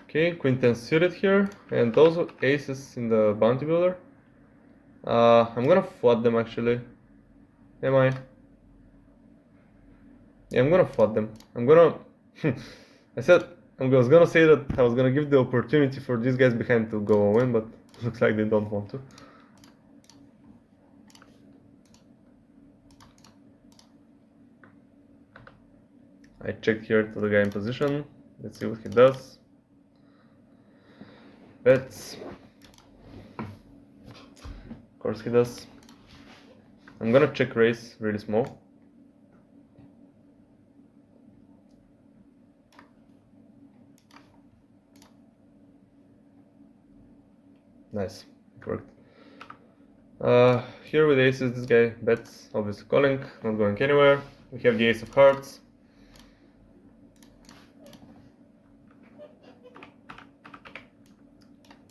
Speaker 1: Okay, queen 10 suited here, and also aces in the bounty builder. I'm gonna flood them actually. Am I? Yeah, I'm gonna flood them. I'm gonna. I said I was gonna say that I was gonna give the opportunity for these guys behind to go all in, but looks like they don't want to. I checked here to the guy in position. Let's see what he does. Bets. Of course he does. I'm gonna check raise really small. Nice, it worked. Here with aces, this guy bets, obviously calling, not going anywhere. We have the ace of hearts.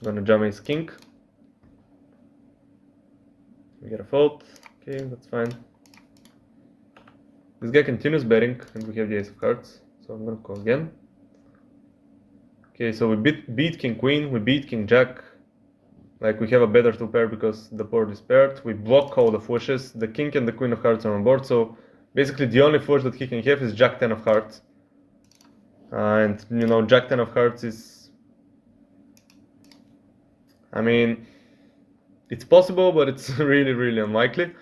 Speaker 1: Gonna jam ace king. We get a fold. Okay, that's fine. This guy continues betting, and we have the ace of hearts, so I'm gonna call again. Okay, so we beat king queen, we beat king jack. Like, we have a better two pair because the board is paired. We block all the flushes. The king and the queen of hearts are on board, so basically the only flush that he can have is jack 10 of hearts. And jack 10 of hearts is, I mean, it's possible, but it's really, really unlikely.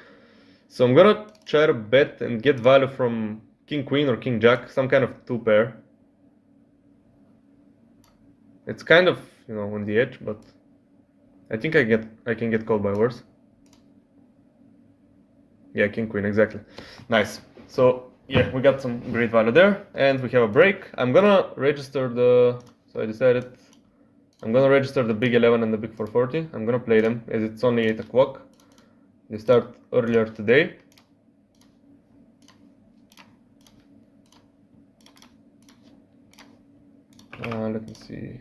Speaker 1: So I'm gonna try to bet and get value from king queen or king jack, some kind of two pair. It's kind of, on the edge, but I think I can get called by worse. Yeah, king queen, exactly. Nice. So yeah, we got some great value there, and we have a break. I'm gonna register so I decided I'm gonna register the big 11 and the big 440. I'm gonna play them as it's only 8 o'clock. They start earlier today. Let me see.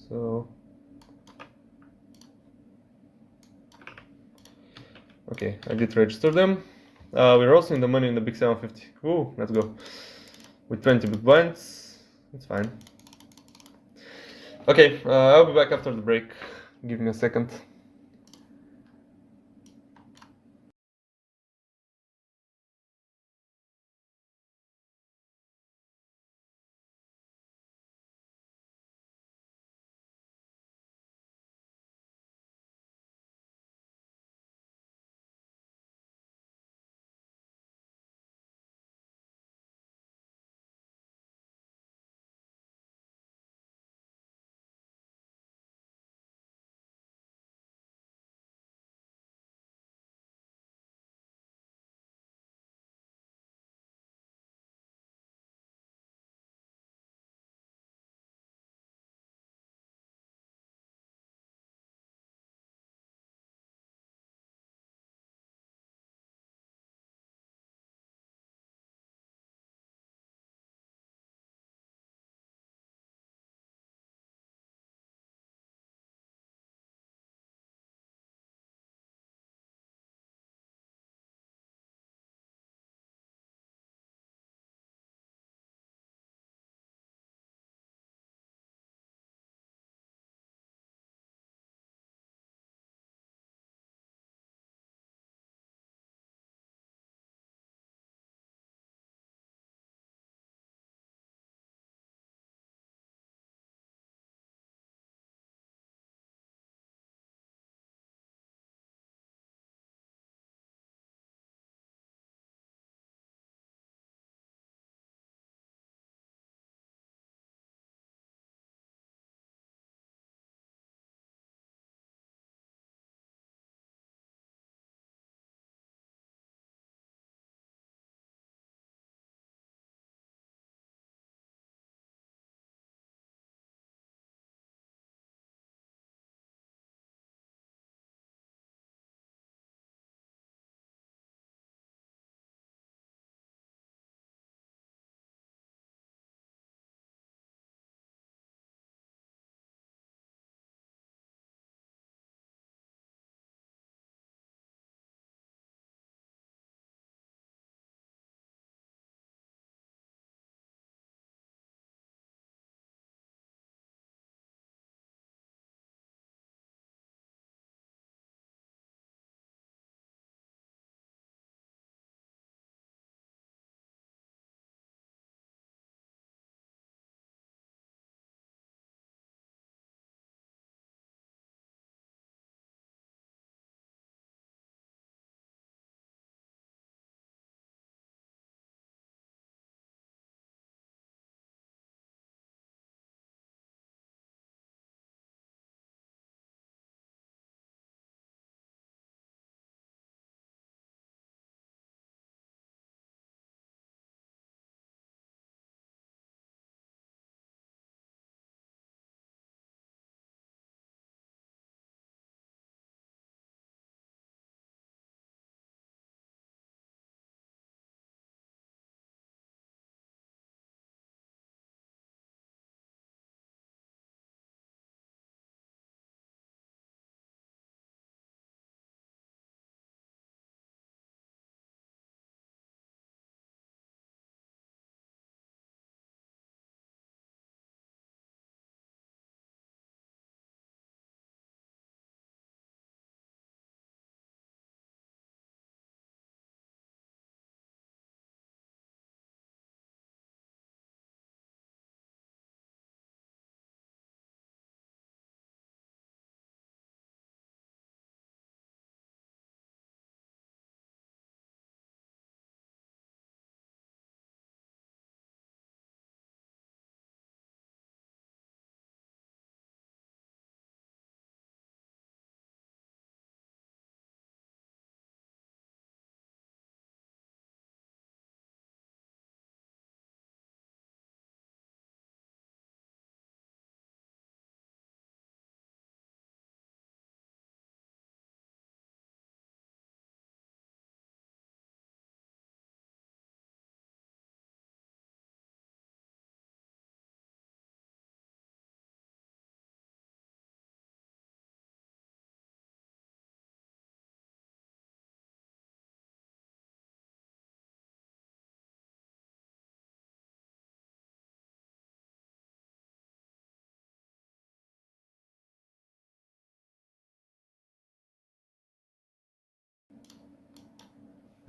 Speaker 1: So okay, I did register them. We're also in the money in the big 750. Ooh, let's go. With 20 big blinds, it's fine. Okay, I'll be back after the break. Give me a second.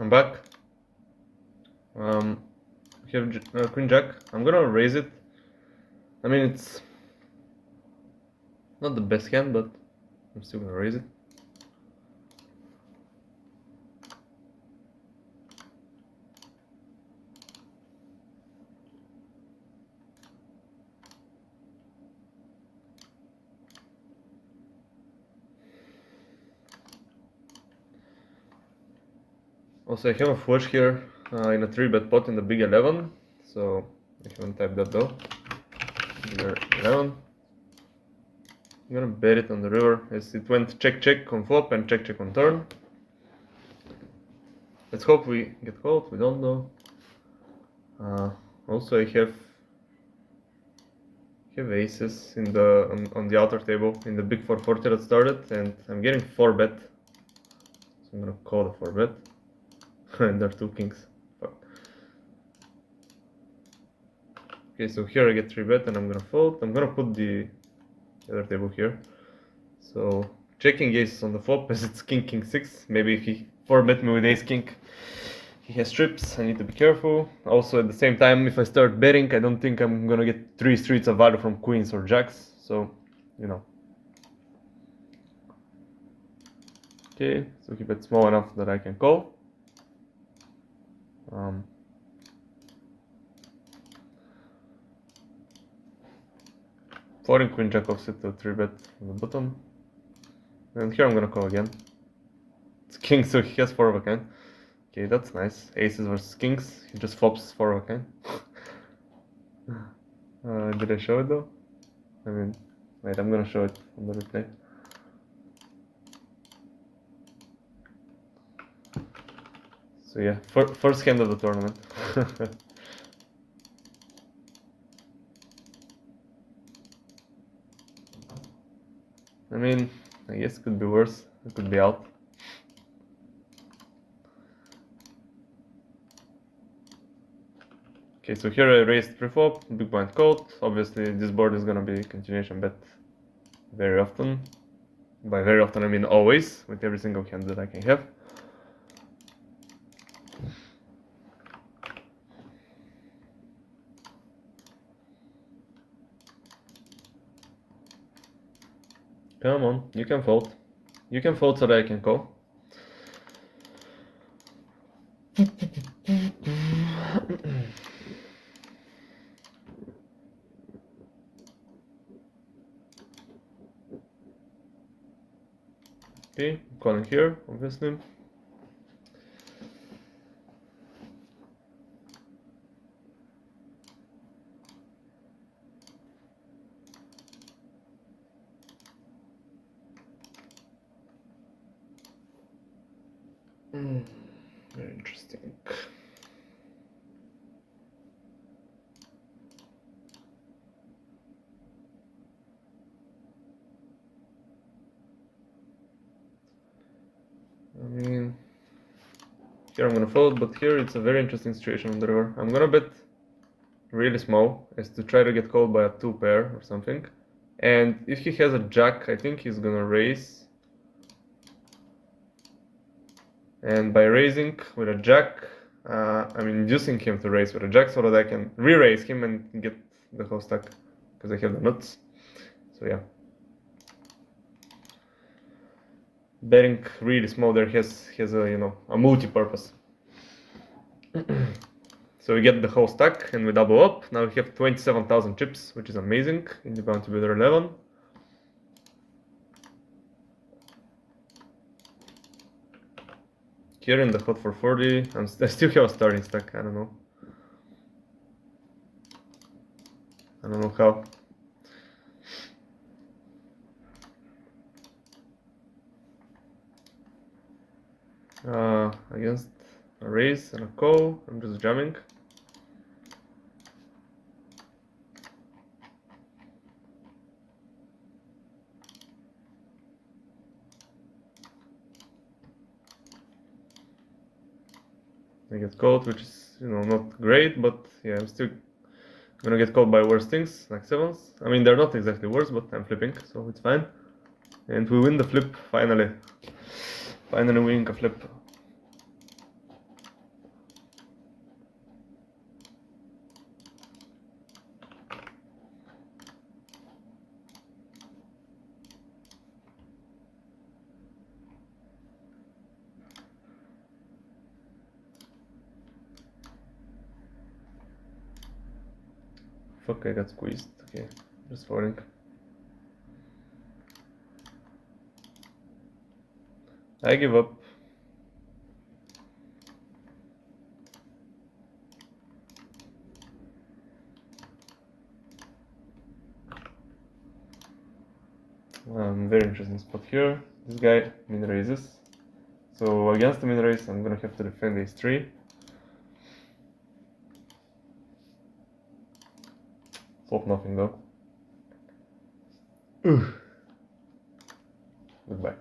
Speaker 1: I'm back. We have Queen Jack. I'm gonna raise it. I mean, it's not the best hand, but I'm still gonna raise it. Also, I have a flush here in a 3-bet pot in the big 11, so I haven't typed that though. Bigger 11. I'm gonna bet it on the river as it went check check on flop and check check on turn. Let's hope we get called. We don't know. Also, I have aces in the on the outer table in the big 440 that started, and I'm getting 4-bet. So I'm gonna call the 4-bet. And there are 2 kings. Fuck. Okay, so here I get 3-bet and I'm gonna fold. I'm gonna put the other table here. So checking aces on the flop as it's king king 6. Maybe if he 4-bet me with ace king, he has strips. I need to be careful. Also, at the same time, if I start betting, I don't think I'm gonna get 3 streets of value from queens or jacks. So, you know. Okay, so keep it small enough that I can call. Folding queen jack offset to 3-bet from the bottom. And here I'm gonna call again. It's king, so he has 4 of a kind. Okay, that's nice. Aces versus kings. He just flops 4 of a kind. Did I show it though? I mean, wait, I'm gonna show it on the replay. So yeah, first hand of the tournament. I mean, I guess it could be worse. It could be out. Okay, so here I raised pre-flop, big blind called. Obviously, this board is gonna be continuation bet very often. By very often, I mean always, with every single hand that I can have. Come on, you can fold. You can fold so that I can call. Okay, calling here, obviously. Very interesting. I mean, here I'm gonna fold, but here it's a very interesting situation on the river. I'm gonna bet really small as to try to get called by a 2 pair or something. And if he has a jack, I think he's gonna raise. And by raising with a jack, I'm inducing him to raise with a jack so that I can re-raise him and get the whole stack because I have the nuts. So yeah. Betting really small there has a, a multi-purpose. So we get the whole stack and we double up. Now we have 27,000 chips, which is amazing in the Bounty Builder 11. Here in the hot 440, I still have a starting stack. I don't know. I don't know how. Against a raise and a call, I'm just jamming. I get called, which is, not great, but yeah, I'm still gonna get called by worse things, like 7s. I mean, they're not exactly worse, but I'm flipping, so it's fine. And we win the flip, finally. Finally winning a flip. Fuck, I got squeezed. Okay, just folding. I give up. Very interesting spot here. This guy min raises. So against the min raise, I'm gonna have to defend ace 3. Flop nothing though. Goodbye.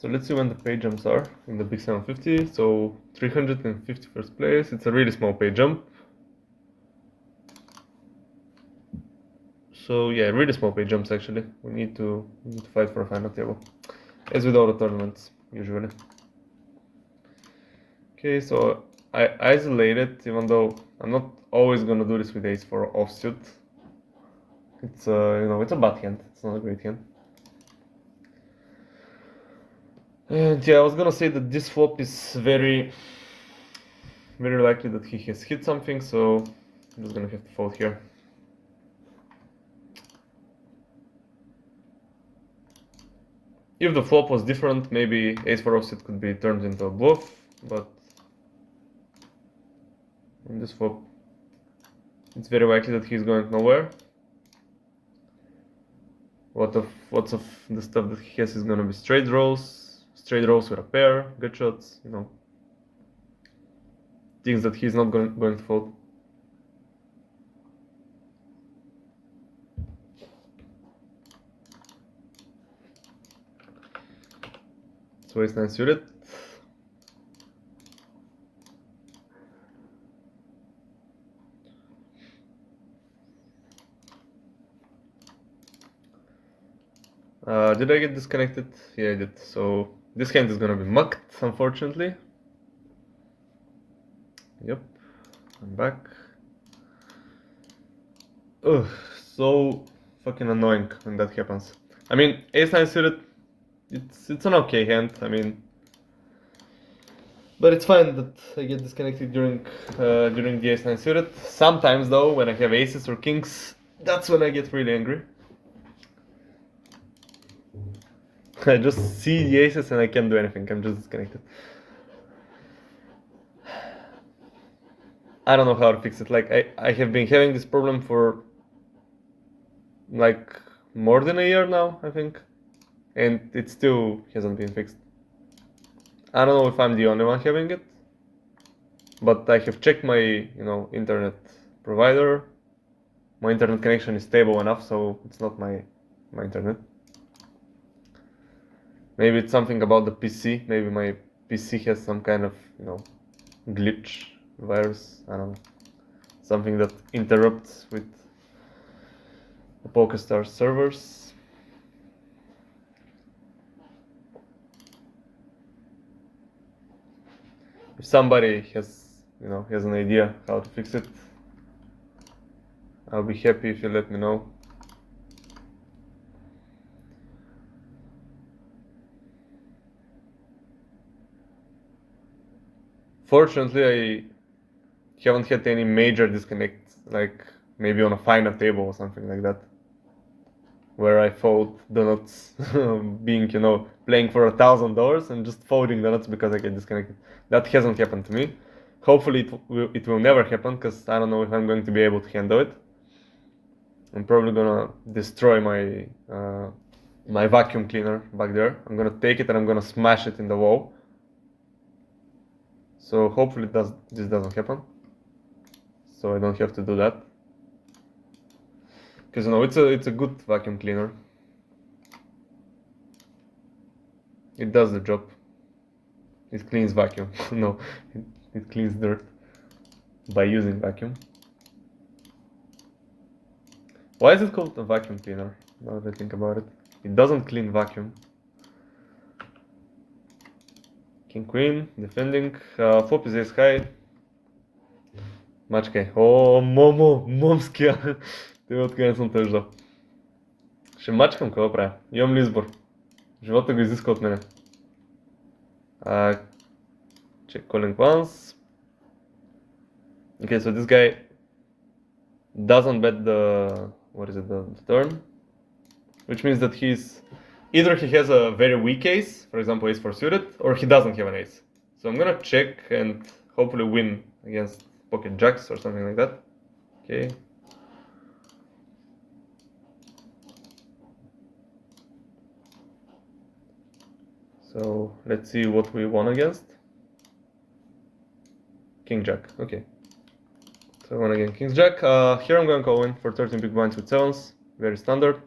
Speaker 1: So let's see when the page jumps are in the big 750. So 351st place. It's a really small page jump. So yeah, really small page jumps actually. We need to fight for a final table, as with all the tournaments usually. Okay, so I isolated, even though I'm not always gonna do this with ace 4 offsuit. It's it's a bad hand. It's not a great hand. And yeah, I was gonna say that this flop is very likely that he has hit something, so I'm just gonna have to fold here. If the flop was different, maybe ace 4 offsuit could be turned into a bluff, but in this flop, it's very likely that he's going nowhere. Lots of the stuff that he has is gonna be straight draws with a pair, good shots, things that he's not going to fold. So ace 9 suited. Did I get disconnected? Yeah, I did. So this hand is gonna be mucked, unfortunately. Yep, I'm back. Ugh, so fucking annoying when that happens. I mean, ace 9 suited, it's an okay hand. I mean, but it's fine that I get disconnected during the ace 9 suited. Sometimes though, when I have aces or kings, that's when I get really angry. I just see the aces and I can't do anything. I'm just disconnected. I don't know how to fix it. Like I have been having this problem for like more than a year now, I think, and it still hasn't been fixed. I don't know if I'm the only one having it, but I have checked my internet provider. My internet connection is stable enough, so it's not my internet. Maybe it's something about the PC. Maybe my PC has some kind of glitch, virus. I don't know, something that interrupts with the PokerStars servers. If somebody has an idea how to fix it, I'll be happy if you let me know. Fortunately, I haven't had any major disconnects, like maybe on a final table or something like that, where I fold the nuts, being playing for $1,000 and just folding the nuts because I get disconnected. That hasn't happened to me. Hopefully it will never happen, because I don't know if I'm going to be able to handle it. I'm probably gonna destroy my my vacuum cleaner back there. I'm gonna take it and I'm gonna smash it in the wall. So hopefully this doesn't happen, so I don't have to do that, because it's a good vacuum cleaner. It does the job. It cleans vacuum. No, it cleans dirt by using vacuum. Why is it called a vacuum cleaner? Now that I think about it, it doesn't clean vacuum. King queen defending. Flop is ace high. Мачкай. О, момския. Той откъде не съм тъждал. Ще мачкам, какво правя? Имам ли избор? Живота го изиска от мене. Check calling once. Okay, so this guy doesn't bet the turn, which means that either he has a very weak ace, for example ace 4 suited, or he doesn't have an ace. So I'm gonna check and hopefully win against pocket jacks or something like that. Okay. So let's see what we won against. King jack. Okay. So I won again king's jack. Here I'm going to call in for 13 big blinds with sevens. Very standard.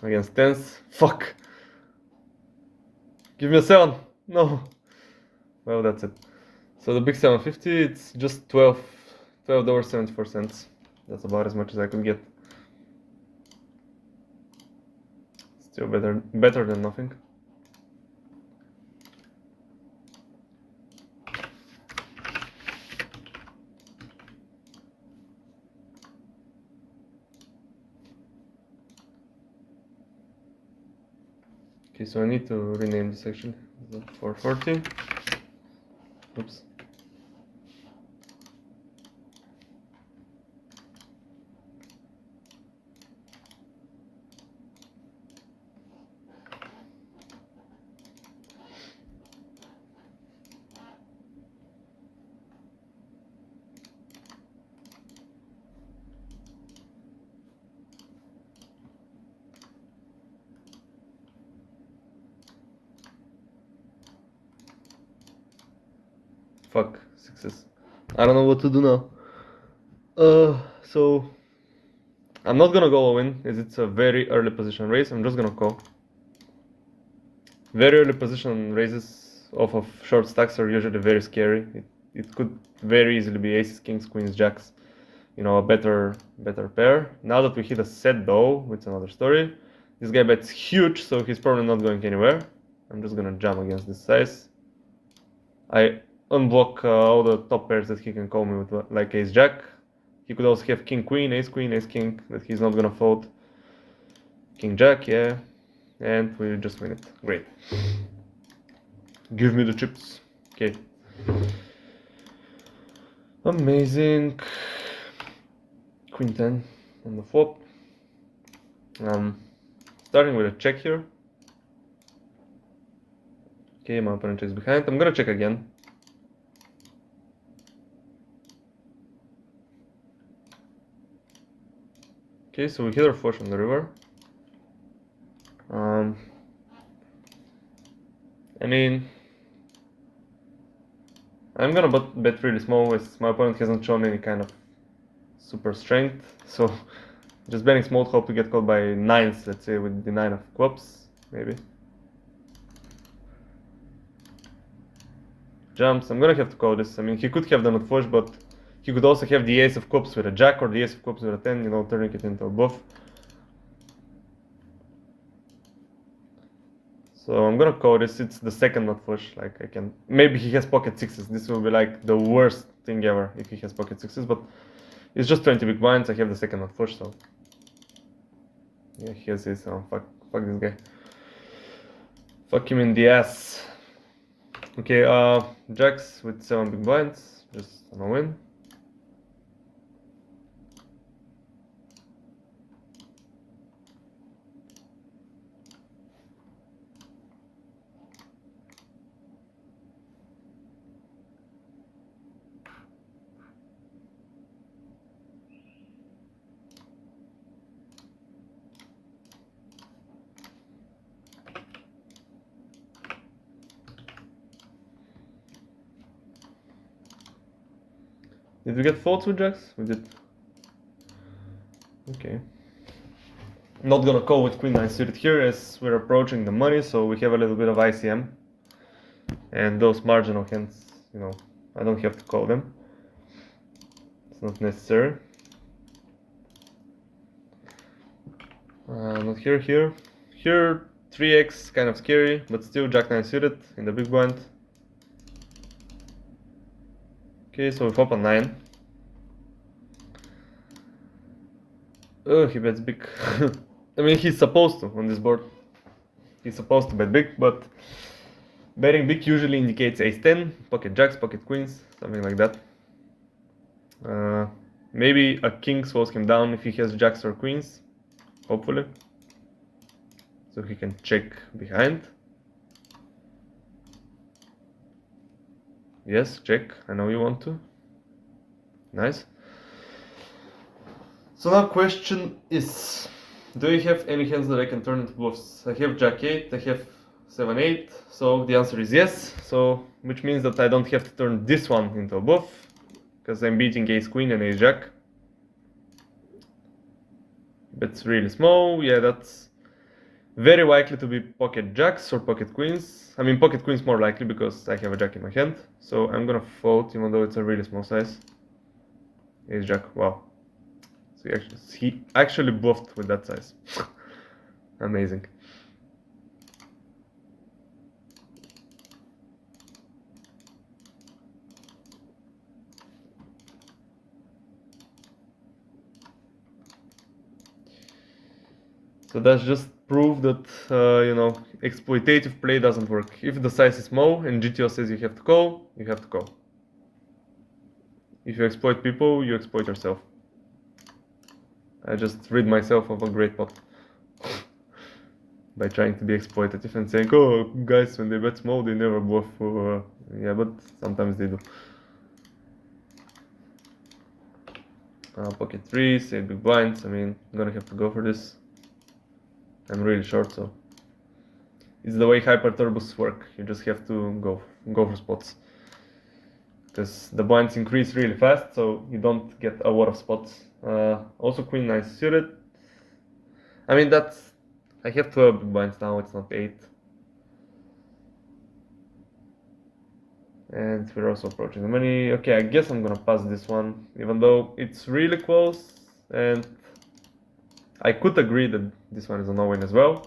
Speaker 1: Against tens. Fuck. Give me a 7. No. Well, that's it. So the big 750, it's just $12.74. That's about as much as I could get. Still better than nothing. Okay, so I need to rename this actually. 440. Oops. Fuck, success. I don't know what to do now. So I'm not gonna go all in, as it's a very early position raise. I'm just gonna call. Very early position raises off of short stacks are usually very scary. It could very easily be aces, kings, queens, jacks. You know, a better pair. Now that we hit a set though, it's another story. This guy bets huge, so he's probably not going anywhere. I'm just gonna jam against this size. I unblock all the top pairs that he can call me with, like ace jack. He could also have king queen, ace king that he's not gonna fold. King jack, yeah, and we just win it. Great. Give me the chips. Okay. Amazing. Queen 10 on the flop. Starting with a check here. Okay, my opponent checks behind. I'm gonna check again. Okay, so we hit our flush on the river. I mean, I'm gonna bet really small as my opponent hasn't shown any kind of super strength, so just betting small, hope to get called by nines, let's say, with the 9 of clubs, maybe. Jumps, I'm gonna have to call this. I mean, he could have done it flush, but he could also have the ace of clubs with a jack or the ace of clubs with a 10, you know, turning it into a bluff. So I'm gonna call this. It's the second not flush. Like, I can, maybe he has pocket sixes. This will be like the worst thing ever if he has pocket sixes, but it's just 20 big blinds. I have the second not flush, so yeah, he has this. Fuck this guy. Fuck him in the ass. Okay, jacks with 7 big blinds, just on a win. Did we get folds with jacks? We did. Okay. Not gonna call with queen 9 suited here as we're approaching the money, so we have a little bit of ICM. And those marginal hands, you know, I don't have to call them. It's not necessary. Not here, here. Here, 3x kind of scary, but still jack 9 suited in the big blind. Okay, so we flop a 9. Oh, he bets big. I mean, he's supposed to on this board. He's supposed to bet big, but betting big usually indicates ace-10, pocket jacks, pocket queens, something like that. Maybe a king slows him down if he has jacks or queens, hopefully. So he can check behind. Yes, check. I know you want to. Nice. So now question is, do you have any hands that I can turn into bluffs? I have jack 8, I have 7, 8, so the answer is yes. So, which means that I don't have to turn this one into a bluff, because I'm beating ace queen and ace jack. Bets really small, yeah, that's very likely to be pocket jacks or pocket queens. I mean, pocket queens more likely because I have a jack in my hand. So I'm gonna fold, even though it's a really small size. Ace jack, wow. So he actually bluffed with that size. Amazing. So that's just proof that, you know, exploitative play doesn't work. If the size is small and GTO says you have to call, you have to call. If you exploit people, you exploit yourself. I just rid myself of a great pot by trying to be exploitative and saying, oh, guys, when they bet small, they never bluff. Yeah, but sometimes they do. Pocket 3, save big blinds. I mean, I'm gonna have to go for this. I'm really short, so it's the way hyper turbos work. You just have to go for spots, because the blinds increase really fast, so you don't get a lot of spots. Also, queen 9 suited. I mean, that's, I have 12 big blinds now. It's not 8. And we're also approaching the money. Okay, I guess I'm gonna pass this one, even though it's really close, and I could agree that this one is a no-win as well.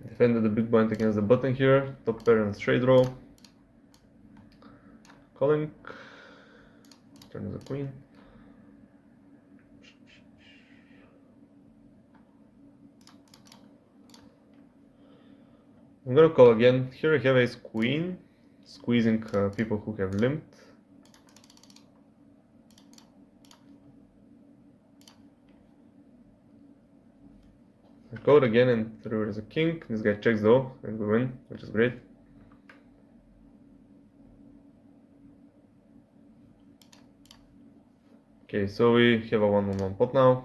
Speaker 1: Defended the big blind against the button here. Top pair and straight draw. Calling. Turn the queen. I'm gonna call again. Here I have ace queen, squeezing people who have limped. I called again and the river is a king. This guy checks though, and we win, which is great. Okay, so we have a 1-1-1 pot now.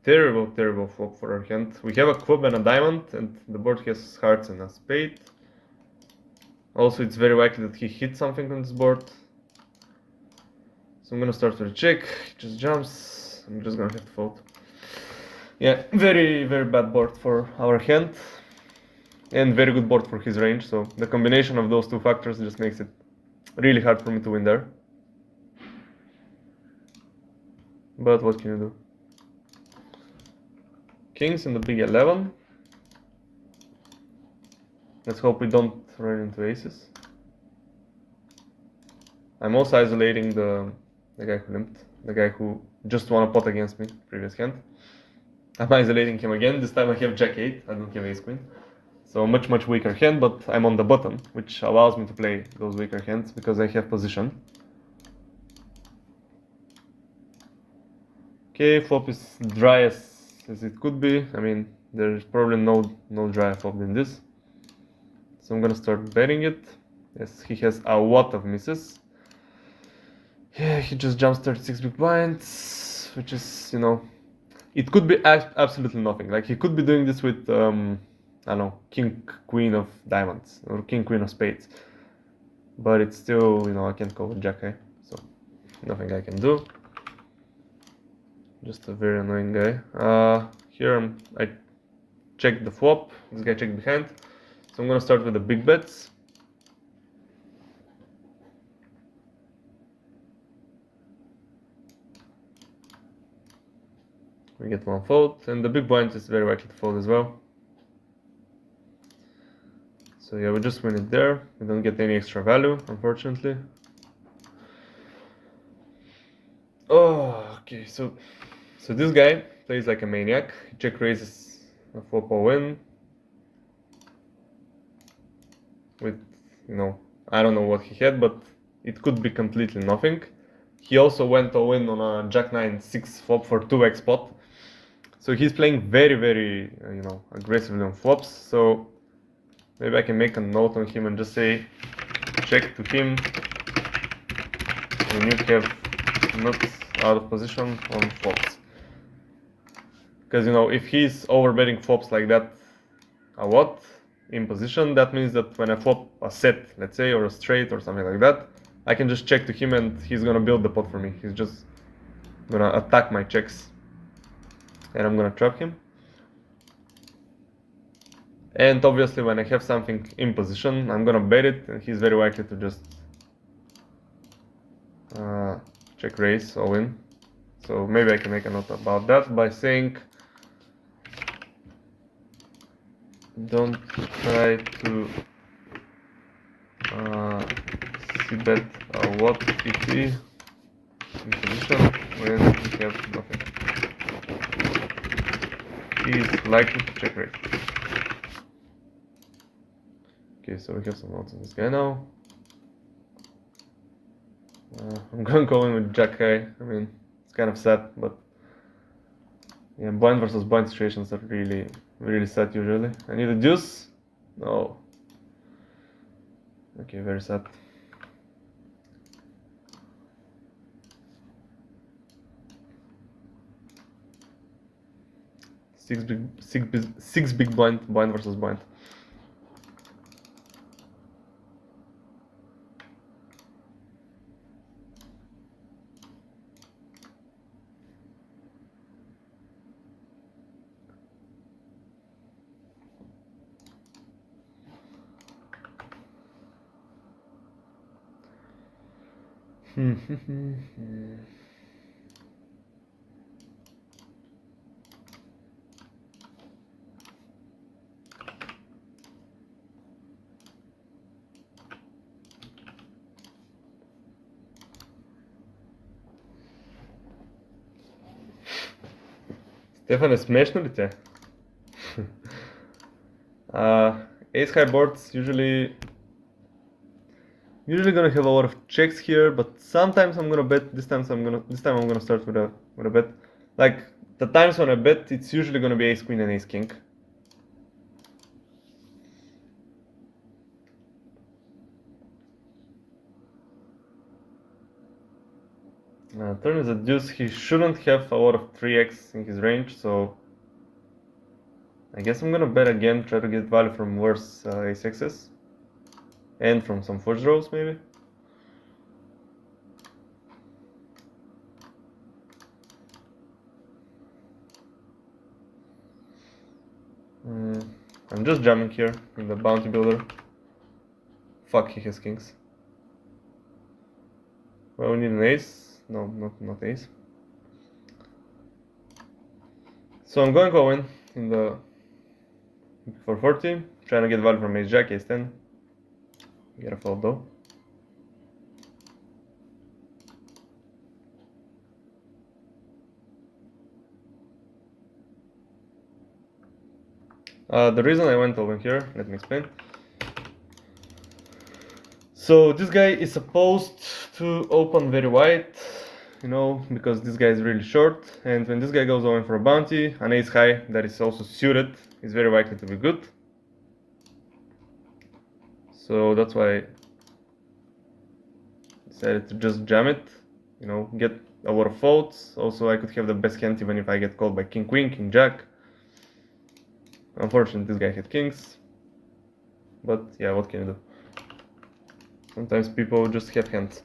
Speaker 1: Terrible flop for our hand. We have a club and a diamond, and the board has hearts and a spade. Also, it's very likely that he hit something on this board. So I'm gonna start with a check. He just jumps. I'm just gonna have to fold. Yeah, very bad board for our hand, and very good board for his range. So the combination of those two factors just makes it really hard for me to win there. But what can you do? Kings in the big 11. Let's hope we don't run into aces. I'm also isolating the guy who limped, the guy who just won a pot against me, previous hand. I'm isolating him again. This time I have jack 8, I don't have ace queen. So much weaker hand, but I'm on the button, which allows me to play those weaker hands because I have position. Okay, flop is dry as it could be. I mean, there's probably no dry flop than this. So I'm gonna start betting it. Yes, he has a lot of misses. Yeah, he just jumps 36 big blinds, which is, you know, it could be absolutely nothing. Like, he could be doing this with, I don't know, king, queen of diamonds, or king, queen of spades. But it's still, you know, I can't call with jack high, so nothing I can do. Just a very annoying guy. here I checked the flop, this guy checked behind, so I'm gonna start with the big bets. We get one fold, and the big blind is very likely to fold as well. So yeah, we just win it there. We don't get any extra value, unfortunately. Oh, okay, so this guy plays like a maniac. He check raises a flop all-in with, you know, I don't know what he had, but it could be completely nothing. He also went all-in on a Jack-9-6 flop for 2x pot. So he's playing very, very, you know, aggressively on flops. So maybe I can make a note on him and just say, check to him when you have nuts out of position on flops. Because, you know, if he's overbetting flops like that a lot in position, that means that when I flop a set, let's say, or a straight or something like that, I can just check to him and he's gonna build the pot for me. He's just gonna attack my checks. And I'm gonna trap him. And obviously when I have something in position, I'm gonna bet it, and he's very likely to just check raise all in. So maybe I can make a note about that by saying, don't try to see bet a lot ET in position when you have nothing. He is likely to check raise. Okay, so we have some notes on this guy now. I'm going to go in with Jack high. I mean, it's kind of sad, but yeah, blind versus blind situations are really, really sad usually. I need a deuce. No. Okay, very sad. Six big blind versus blind. Стефан, смешно ли те? Ace high boards usually gonna have a lot of checks here, but sometimes I'm gonna bet. This time I'm gonna start with a bet. Like the times when I bet, it's usually gonna be ace queen and ace king. Turn is a deuce. He shouldn't have a lot of 3x in his range, so I guess I'm gonna bet again, try to get value from worse ace x's. And from some flush draws, maybe. I'm just jamming here in the bounty builder. Fuck, he has kings. Well, we need an ace. No, not ace. So I'm going all in the 440, trying to get value from ace jack, ace 10. Get a fold though. The reason I went over here, let me explain. So this guy is supposed to open very wide, you know, because this guy is really short, and when this guy goes over for a bounty, an ace high that is also suited is very likely to be good. So that's why I decided to just jam it, you know, get a lot of folds. Also, I could have the best hand even if I get called by king queen, king jack. Unfortunately, this guy had kings, but yeah, what can you do? Sometimes people just have hands.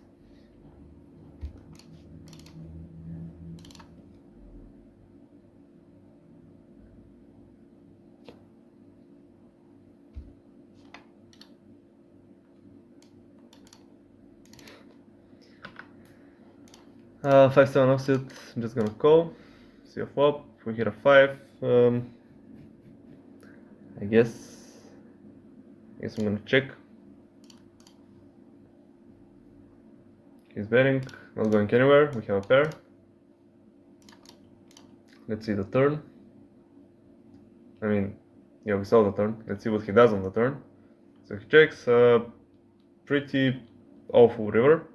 Speaker 1: 5-7 offsuit, I'm just gonna call. See a flop, we hit a 5. I guess I'm gonna check. He's betting, not going anywhere, we have a pair. Let's see the turn. I mean, yeah, we saw the turn. Let's see what he does on the turn. So he checks, pretty awful river.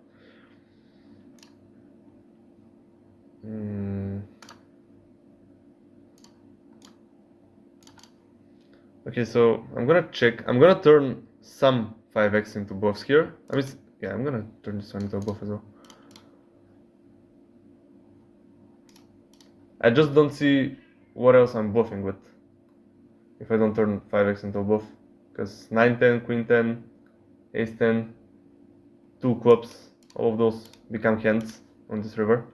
Speaker 1: Okay, so I'm gonna check. I'm gonna turn some 5x into bluffs here. I mean, yeah, I'm gonna turn this one into a bluff as well. I just don't see what else I'm bluffing with if I don't turn 5x into a bluff. Because 9-10, queen 10, ace 10, 2 clubs, all of those become hands on this river.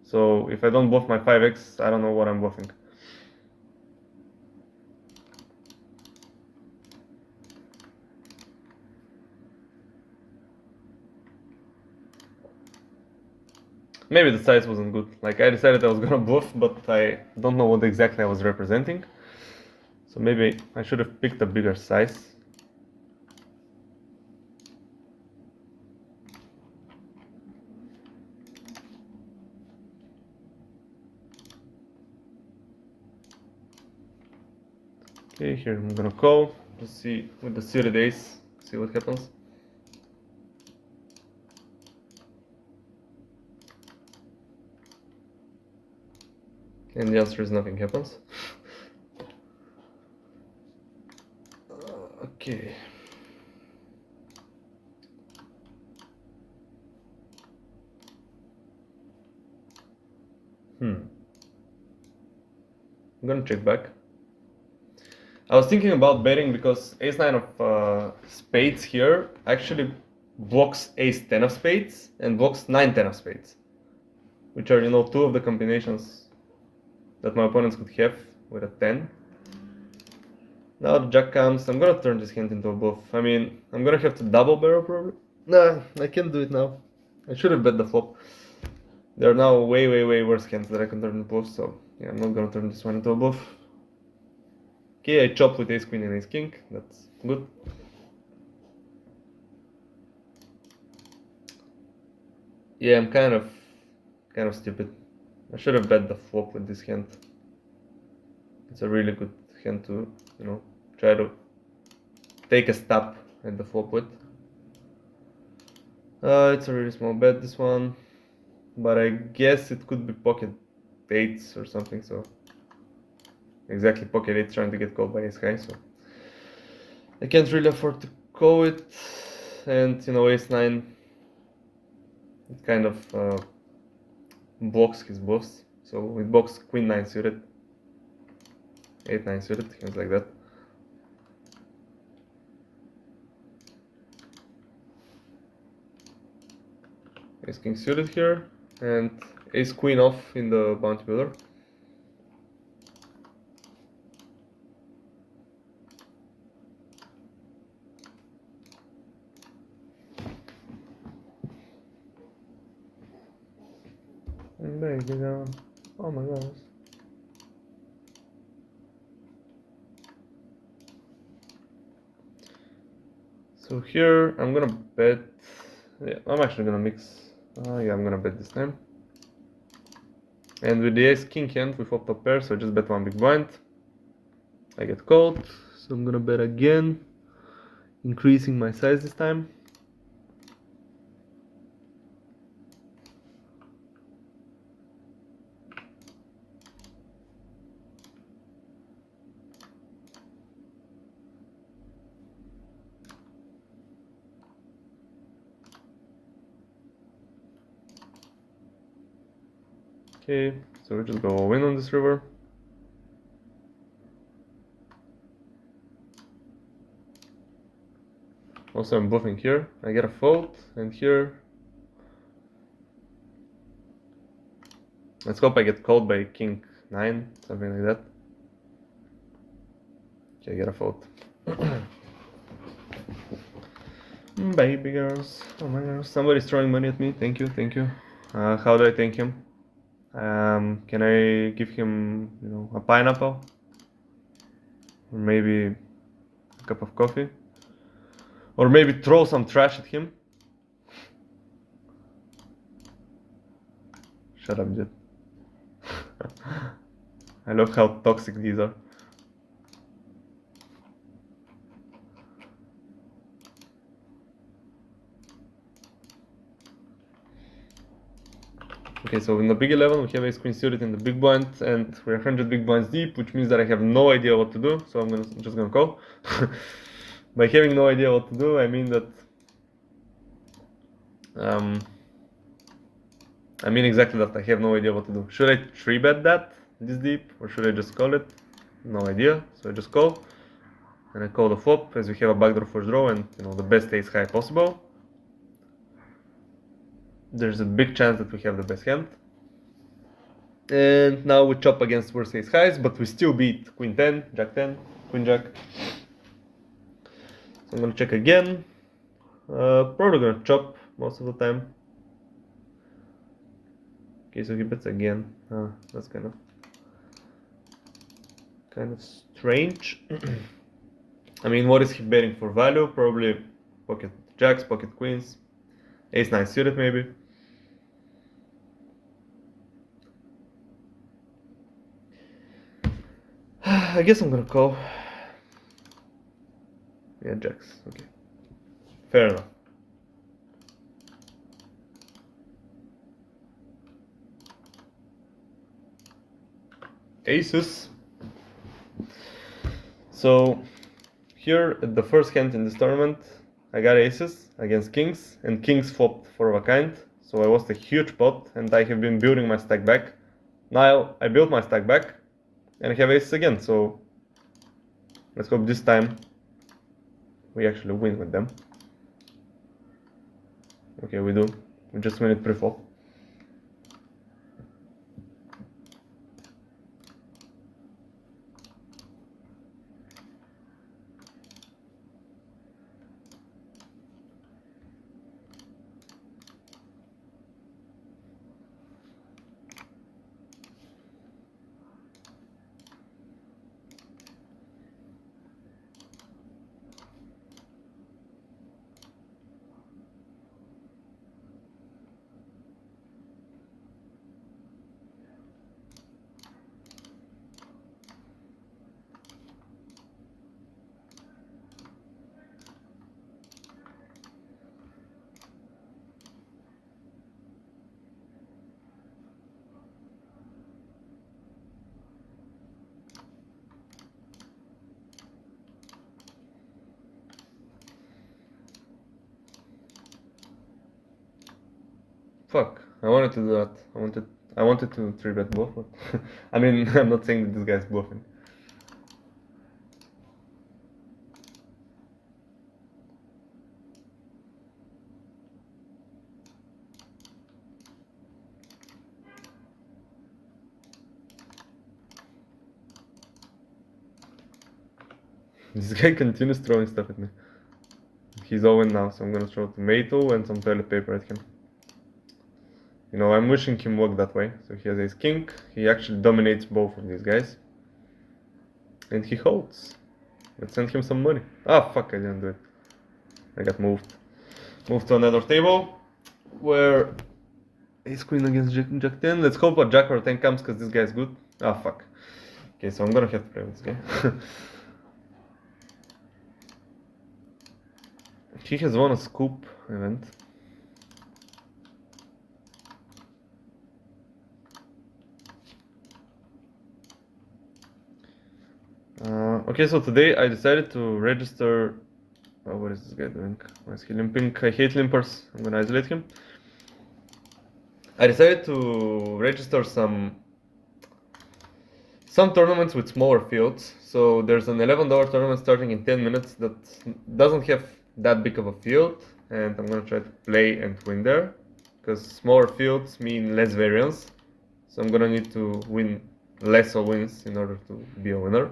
Speaker 1: So if I don't bluff my 5x, I don't know what I'm bluffing. Maybe the size wasn't good. Like, I decided I was gonna bluff, but I don't know what exactly I was representing. So maybe I should have picked a bigger size. Okay, here I'm gonna call. Just see with the suited ace, see what happens. And the answer is nothing happens. Okay. I'm gonna check back. I was thinking about betting because ace-9 of spades here actually blocks ace-10 of spades and blocks 9-10 of spades, which are, you know, two of the combinations that my opponents could have with a 10. Now the jack comes. I'm gonna turn this hand into a bluff. I mean, I'm gonna have to double barrel probably. Nah, I can't do it now. I should have bet the flop. There are now way worse hands that I can turn into bluffs, so yeah, I'm not gonna turn this one into a bluff. Okay, I chop with ace queen and ace king. That's good. Yeah, I'm kind of stupid. I should have bet the flop with this hand. It's a really good hand to, you know, try to take a stab at the flop with. It's a really small bet, this one, but I guess it could be pocket 8s or something, so exactly pocket 8 trying to get called by ace high, so I can't really afford to call it. And, you know, ace 9, it kind of blocks his bluffs, so it blocks queen 9 suited, 8-9 suited, things like that. Ace king suited here, and ace queen off in the bounty builder. And there you go. Oh my gosh. So here I'm gonna bet. Yeah, I'm actually gonna mix. Yeah, I'm gonna bet this time. And with the ace king hand, we flop top pair, so just bet one big blind. I get called, so I'm gonna bet again, increasing my size this time. Okay, so we just go all in on this river. Also, I'm bluffing here. I get a fold, and here. Let's hope I get called by king 9, something like that. Okay, I get a fold. Baby girls. Oh my gosh, somebody's throwing money at me. Thank you, thank you. How do I thank him? Can I give him, you know, a pineapple? Or maybe a cup of coffee? Or maybe throw some trash at him? Shut up, dude. I love how toxic these are. Okay, so in the big 11 we have ace queen suited in the big blind, and we're 100 big blinds deep, which means that I have no idea what to do, so I'm just gonna call. By having no idea what to do, I mean that I mean exactly that, I have no idea what to do. Should I 3-bet that this deep, or should I just call it? No idea, so I just call. And I call the flop, as we have a backdoor first draw and, you know, the best ace high possible. There's a big chance that we have the best hand. And now we chop against worst ace highs, but we still beat queen 10, jack 10, queen jack. So I'm gonna check again. Probably gonna chop most of the time. Okay, so he bets again. That's kind of strange. I mean, what is he betting for value? Probably pocket jacks, pocket queens, ace 9 suited maybe. I guess I'm gonna call. Yeah, jacks. Okay, fair enough. Aces. So here at the first hand in this tournament, I got aces against kings, and kings flopped 4 of a kind, so I lost a huge pot, and I have been building my stack back. Now I built my stack back, and I have aces again, so let's hope this time we actually win with them. Okay, we do. We just win it pre-flop. Fuck, I wanted to do that. I wanted to 3-bet both, but I mean, I'm not saying that this guy's bluffing. This guy continues throwing stuff at me. He's all in now, so I'm gonna throw tomato and some toilet paper at him. You know, I'm wishing him luck that way. So he has ace king. He actually dominates both of these guys. And he holds. Let's send him some money. Ah, fuck, I didn't do it. I got moved. Moved to another table where ace queen against jack 10. Let's hope a jack or 10 comes because this guy's good. Ah, fuck. Okay, so I'm gonna have to play with this guy. He has won a scoop event. Okay, so today I decided to register. Oh, what is this guy doing? Why is he limping? I hate limpers. I'm gonna isolate him. I decided to register some tournaments with smaller fields. So there's an $11 tournament starting in 10 minutes that doesn't have that big of a field, and I'm gonna try to play and win there, because smaller fields mean less variance. So I'm gonna need to win less wins in order to be a winner.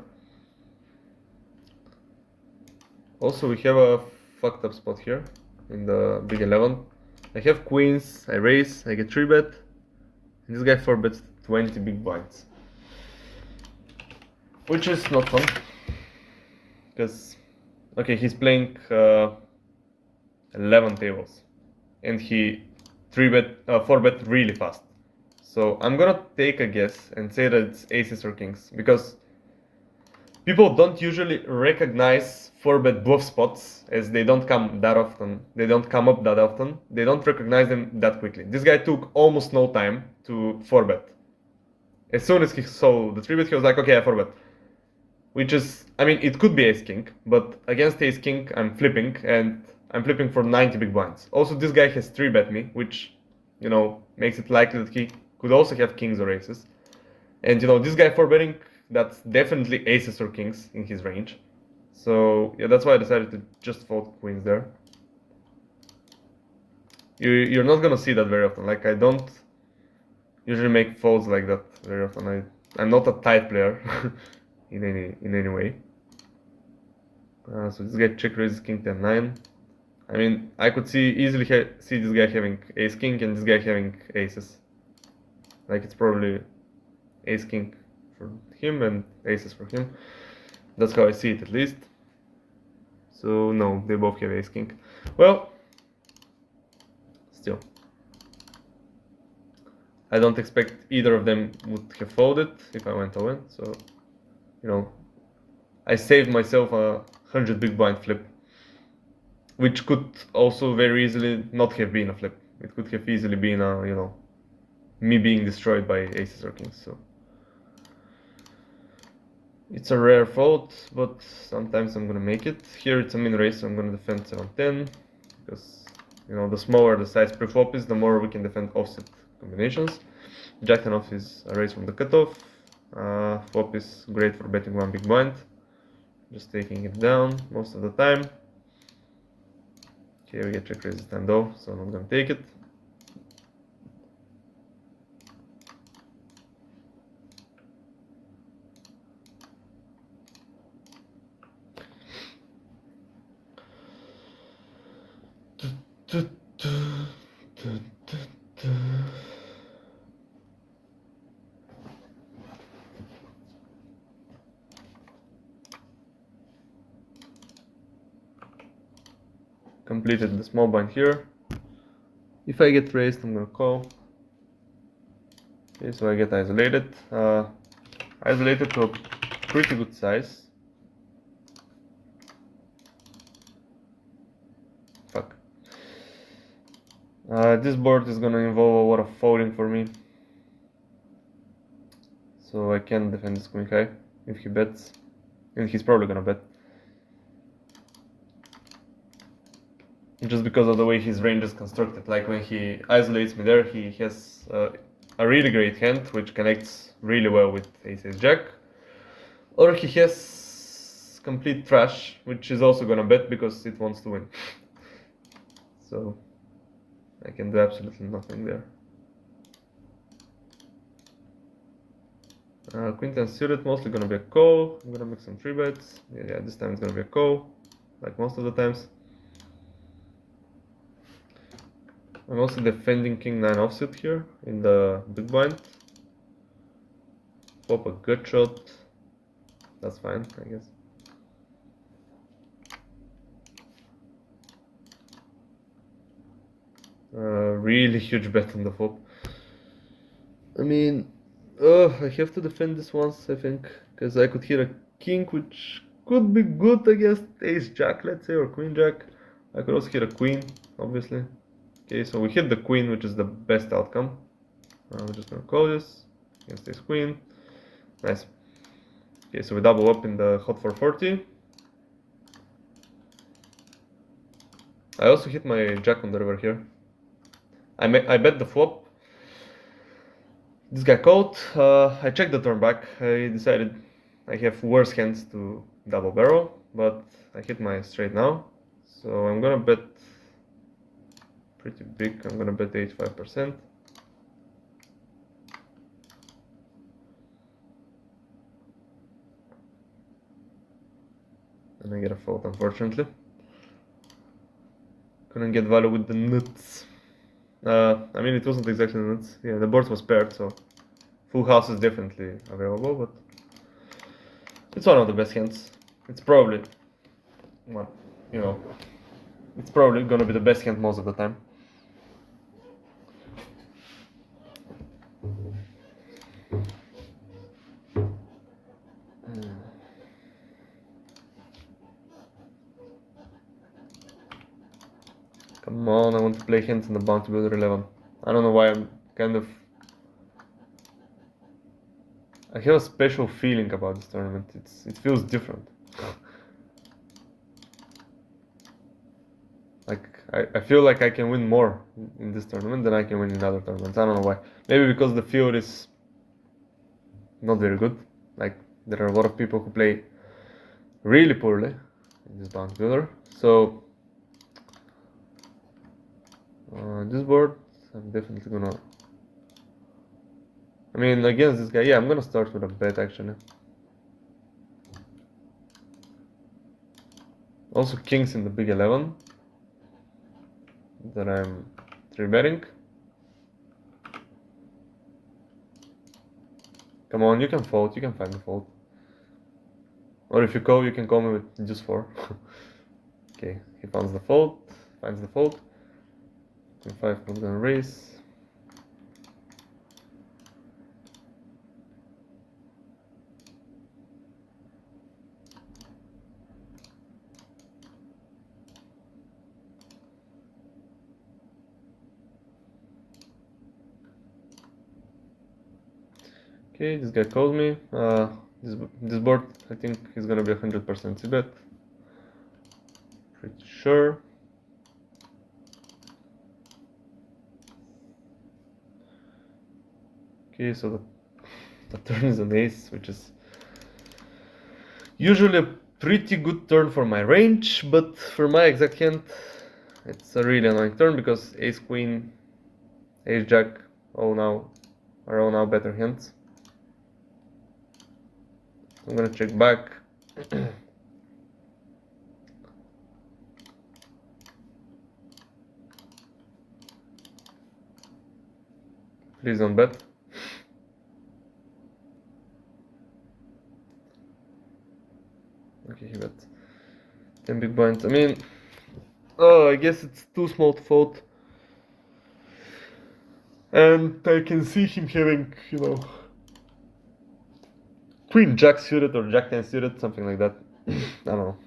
Speaker 1: Also, we have a fucked up spot here in the big 11. I have queens, I raise, I get 3-bet, and this guy 4-bets 20 big blinds. Which is not fun, because, okay, he's playing 11 tables, and he 4-bet really fast. So I'm gonna take a guess and say that it's aces or kings, because people don't usually recognize 4-bet bluff spots, as they don't come that often. They don't come up that often. They don't recognize them that quickly. This guy took almost no time to 4-bet. As soon as he saw the 3-bet, he was like, okay, I 4-bet. Which is, I mean, it could be ace-king, but against ace-king, I'm flipping, and I'm flipping for 90 big blinds. Also, this guy has 3-bet me, which, you know, makes it likely that he could also have kings or aces. And, you know, this guy 4-betting, that's definitely aces or kings in his range. So, yeah, that's why I decided to just fold queens there. You're not gonna see that very often. Like, I don't usually make folds like that very often. I'm not a tight player in any way. So this guy check raises king 10-9. I mean, I could easily see this guy having ace king and this guy having aces. Like, it's probably ace king for him and aces for him. That's how I see it, at least. So no, they both have ace king. Well, still, I don't expect either of them would have folded if I went all in. So, you know, I saved myself a 100 big blind flip, which could also very easily not have been a flip. It could have easily been a, you know, me being destroyed by aces or kings. So it's a rare fold, but sometimes I'm gonna make it. Here it's a min raise, so I'm gonna defend 7-10, because, you know, the smaller the size pre-flop is, the more we can defend offset combinations. Jack 10 off is a raise from the cutoff. Flop is great for betting one big blind. Just taking it down most of the time. Okay, we get check raise stand off, so I'm not gonna take it. Completed the small blind here. If I get raised, I'm gonna call. Okay, so I get isolated. Isolated to a pretty good size. Fuck. This board is gonna involve a lot of folding for me. So I can defend this queen high if he bets. And he's probably gonna bet. Just because of the way his range is constructed. Like, when he isolates me there, he has a really great hand, which connects really well with ace-jack. Or he has complete trash, which is also gonna bet because it wants to win. So I can do absolutely nothing there. Queen 10 suited, mostly gonna be a call. I'm gonna make some 3-bets. Yeah, this time it's gonna be a call, like most of the times. I'm also defending king 9 offsuit here in the big blind. Flop a gut shot. That's fine, I guess. Really huge bet on the flop. I mean, I have to defend this once, I think, because I could hit a king, which could be good against ace-jack, let's say, or queen-jack. I could also hit a queen, obviously. Okay, so we hit the queen, which is the best outcome. We're just gonna call this against this queen. Nice. Okay, so we double up in the hot 440. I also hit my jack on the river here. I bet the flop. This guy called. I checked the turn back. I decided I have worse hands to double barrel, but I hit my straight now. So I'm gonna bet pretty big. I'm gonna bet 85%. And I get a fold, unfortunately. Couldn't get value with the nuts. I mean, it wasn't exactly nuts. Yeah, the board was paired, so full house is definitely available, but it's one of the best hands. It's probably one, you know, it's probably gonna be the best hand most of the time. Come on, I want to play hands in the Bounty Builder 11. I don't know why I'm kind of... I have a special feeling about this tournament. It feels different. Like, I feel like I can win more in this tournament than I can win in other tournaments. I don't know why. Maybe because the field is not very good. Like, there are a lot of people who play really poorly in this Bounty Builder. So, this board, I'm definitely gonna... I mean, against this guy, yeah, I'm gonna start with a bet actually. Also, kings in the big 11 that I'm 3-betting. Come on, you can fold, you can find the fold. Or if you call, you can call me with just 4. Okay, he finds the fold, finds the fold. Queen 5, I'm gonna raise. Okay, this guy called me. This board, I think, is gonna be 100% c-bet. Pretty sure. Okay, so the turn is an ace, which is usually a pretty good turn for my range, but for my exact hand, it's a really annoying turn because ace queen, ace jack, are all now better hands. I'm gonna check back. Please don't bet. Okay, he bet 10 big blinds. I mean, oh, I guess it's too small to fold. And I can see him having, queen jack suited or jack 10 suited, something like that. I don't know.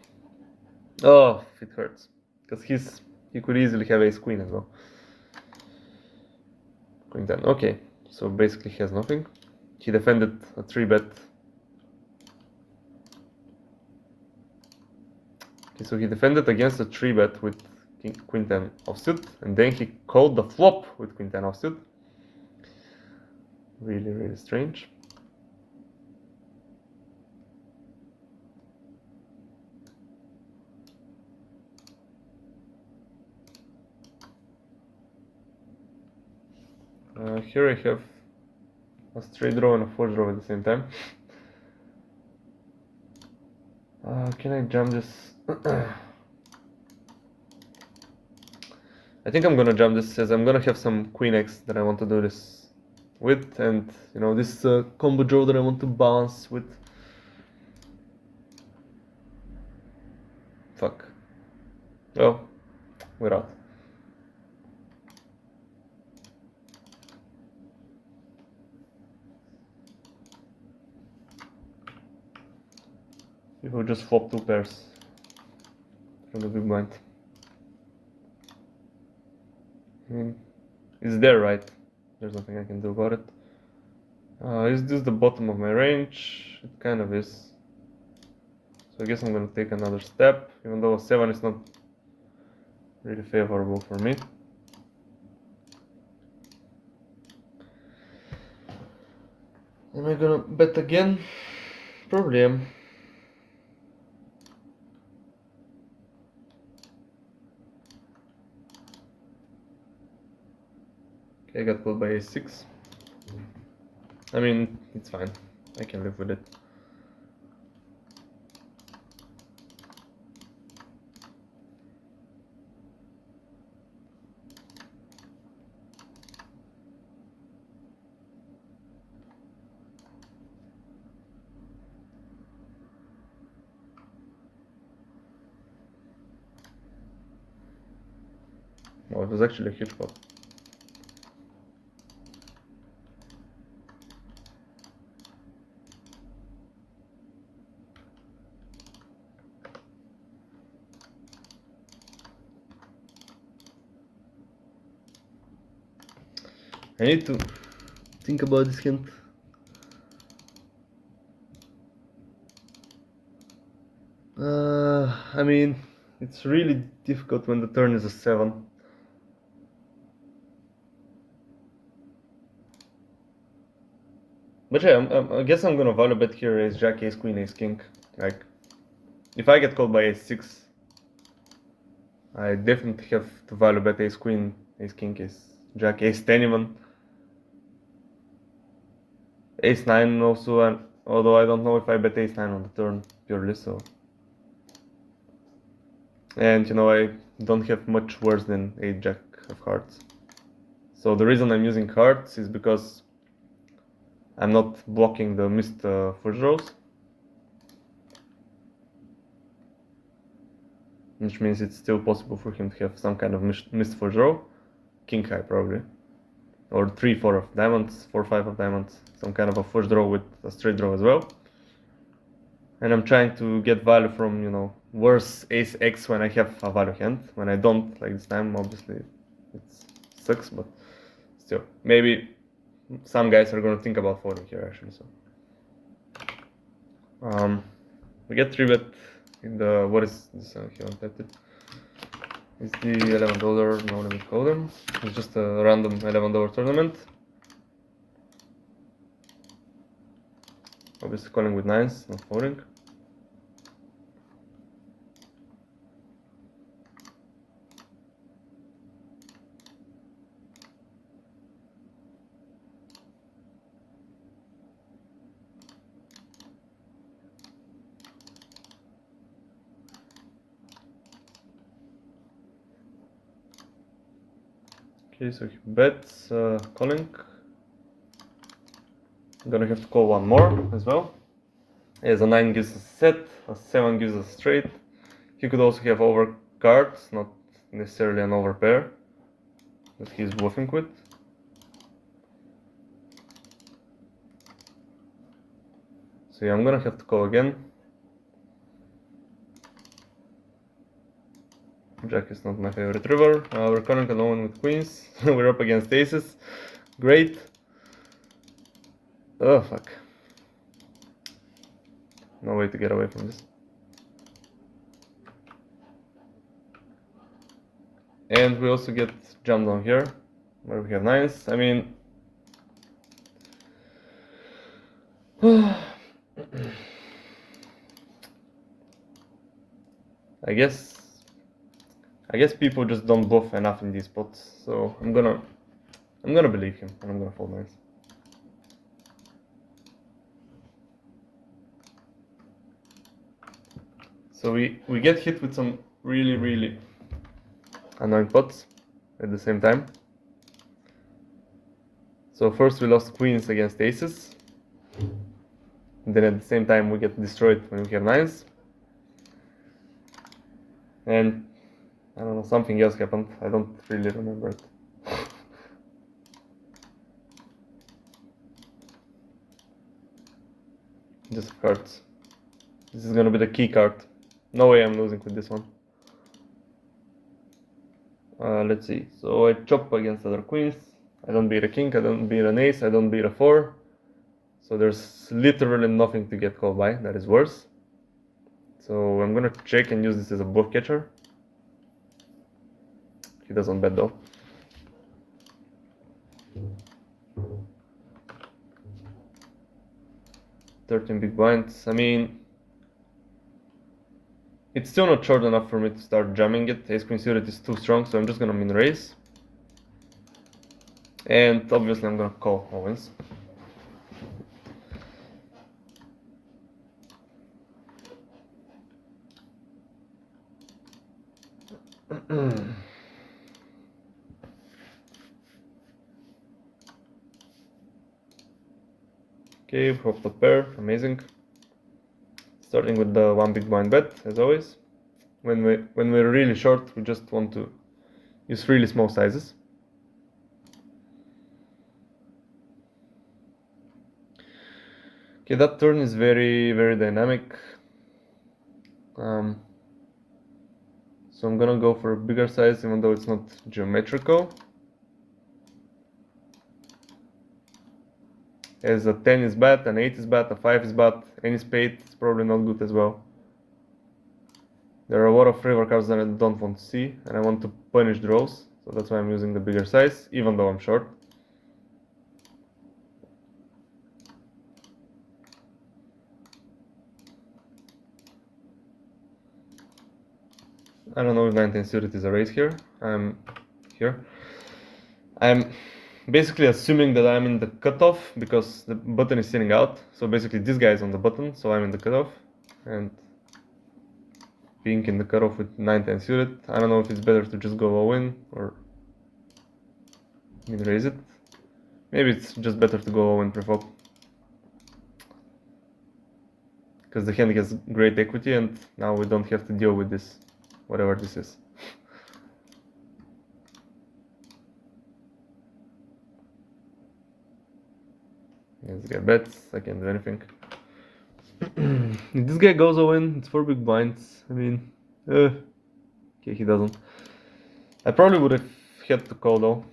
Speaker 1: Oh, it hurts. Because he could easily have ace queen as well. Queen 10. Okay, so basically he has nothing. He defended a 3-bet. Okay, so he defended against a 3-bet with queen 10 offsuit, and then he called the flop with queen 10 offsuit. Really, really strange. Here I have a straight draw and a flush draw at the same time. Can I jump this? I think I'm gonna jump this as I'm gonna have some queen x that I want to do this with, and this combo draw that I want to balance with. Fuck. Well, we're out. People just flop 2 pairs from the big blind. I mean, it's there, right? There's nothing I can do about it. Is this the bottom of my range? It kind of is. So I guess I'm gonna take another step, even though a 7 is not really favorable for me. Am I gonna bet again? Probably am. Okay, I got pulled by a6. I mean, it's fine. I can live with it. Oh, it was actually a huge pot. I need to think about this hint. I mean, it's really difficult when the turn is a 7. But yeah, I guess I'm gonna value bet here ace jack, ace queen, ace king. Like, if I get called by ace 6, I definitely have to value bet ace queen, ace king, ace jack, ace 10 even. Ace 9 also, and although I don't know if I bet ace 9 on the turn purely, so. And you know, I don't have much worse than ace jack of hearts. So the reason I'm using hearts is because I'm not blocking the missed flush draws. Which means it's still possible for him to have some kind of missed flush draw. King high probably. Or 3-4 of diamonds, 4-5 of diamonds. Some kind of a flush draw with a straight draw as well. And I'm trying to get value from, you know, worse ace X when I have a value hand. When I don't, like this time, obviously it sucks, but still. Maybe some guys are going to think about folding here actually, so. We get 3-bet in the, what is this here on it? It's the $11 no limit hold'em. It's just a random $11 tournament. Obviously calling with 9s, not folding. Okay, so he bets calling. I'm gonna have to call one more as well. As a 9 gives us a set, a 7 gives us a straight. He could also have over cards, not necessarily an over pair that he's bluffing with. So yeah, I'm gonna have to call again. Jack is not my favorite river. We're calling alone with queens. We're up against aces. Great. Oh fuck. No way to get away from this. And we also get jump down here, where we have 9s. I mean, I guess people just don't bluff enough in these spots. So I'm gonna believe him, and I'm gonna fold 9s. So we get hit with some really annoying pots at the same time. So first we lost queens against aces. And then at the same time we get destroyed when we have 9s. And I don't know, something else happened. I don't really remember it. Just cards. This is gonna be the key card. No way I'm losing with this one. Let's see. So I chop against other queens. I don't beat a king, I don't beat an ace, I don't beat a 4. So there's literally nothing to get called by. That is worse. So I'm gonna check and use this as a bluff catcher. He doesn't bet though. $13 big blinds. I mean, it's still not short enough for me to start jamming it. Ace queen suited is too strong, so I'm just gonna min raise. And obviously I'm gonna call always. Okay, hope the pair, amazing. Starting with the 1 big blind bet, as always. When we're really short, we just want to use really small sizes. Okay, that turn is very, very dynamic. So I'm gonna go for a bigger size, even though it's not geometrical. As a 10 is bad, an 8 is bad, a 5 is bad, any spade is probably not good as well. There are a lot of river cards that I don't want to see, and I want to punish draws, so that's why I'm using the bigger size, even though I'm short. I don't know if 19 suited is a raise here. I'm here. I'm basically assuming that I'm in the cutoff because the button is sitting out. So basically this guy is on the button, so I'm in the cutoff. And being in the cutoff with 9-10 suited, I don't know if it's better to just go all in or raise it. Maybe it's just better to go all in pre-flop. Because the hand gets great equity and now we don't have to deal with this, whatever this is. Let's get bets, I can't do anything. If this guy goes all in, it's 4 big blinds. I mean, okay, he doesn't. I probably would have had to call though.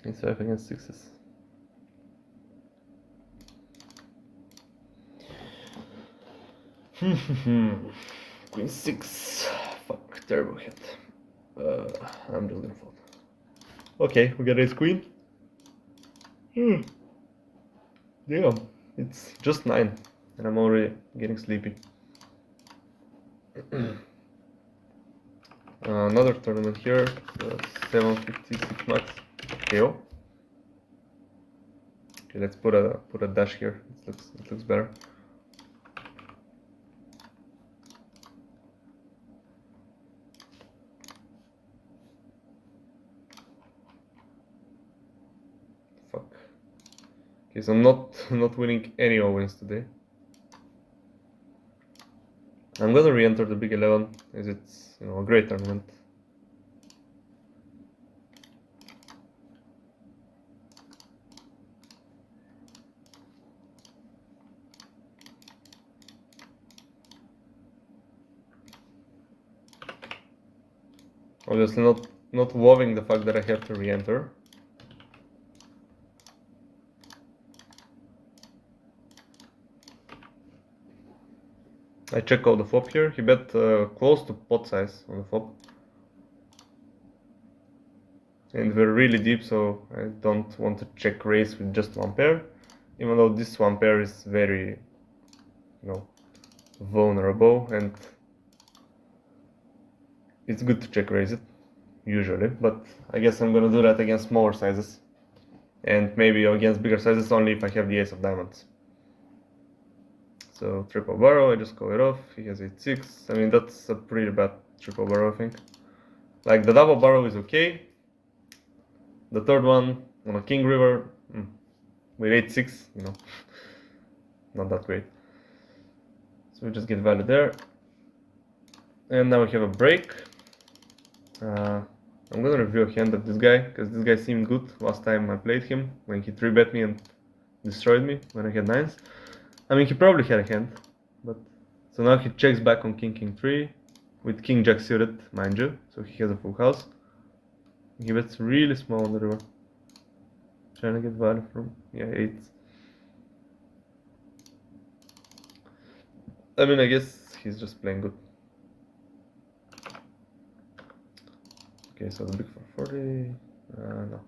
Speaker 1: It's 5 against 6s. Queen 6. Fuck, terrible hit. I'm just gonna fold. Okay, we got ace queen. Damn, it's just 9, and I'm already getting sleepy. Another tournament here, 756 max KO. Okay, let's put a dash here. It looks better. Fuck. Okay, so I'm not winning any all-wins today. I'm gonna re-enter the big 11, as it's a great tournament. Obviously not loving the fact that I have to re-enter. I check out the flop here. He bet close to pot size on the flop. And we're really deep, so I don't want to check raise with just one pair. Even though this one pair is very, vulnerable, and it's good to check raise it, usually. But I guess I'm gonna do that against smaller sizes. And maybe against bigger sizes only if I have the ace of diamonds. So triple barrel, I just call it off. He has 8-6. I mean, that's a pretty bad triple barrel, I think. Like, the double barrel is okay. The third one on a king river with 8-6, not that great. So we just get value there. And now we have a break. I'm gonna review a hand of this guy, because this guy seemed good last time I played him, when he 3-bet me and destroyed me when I had 9s. I mean, he probably had a hand, but... So now he checks back on king 3, with king jack suited, mind you, so he has a full house. He bets really small on the river. Trying to get value from, 8s. I mean, I guess he's just playing good. Okay, so the big 440, no.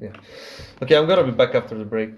Speaker 1: Yeah. Okay, I'm gonna be back after the break.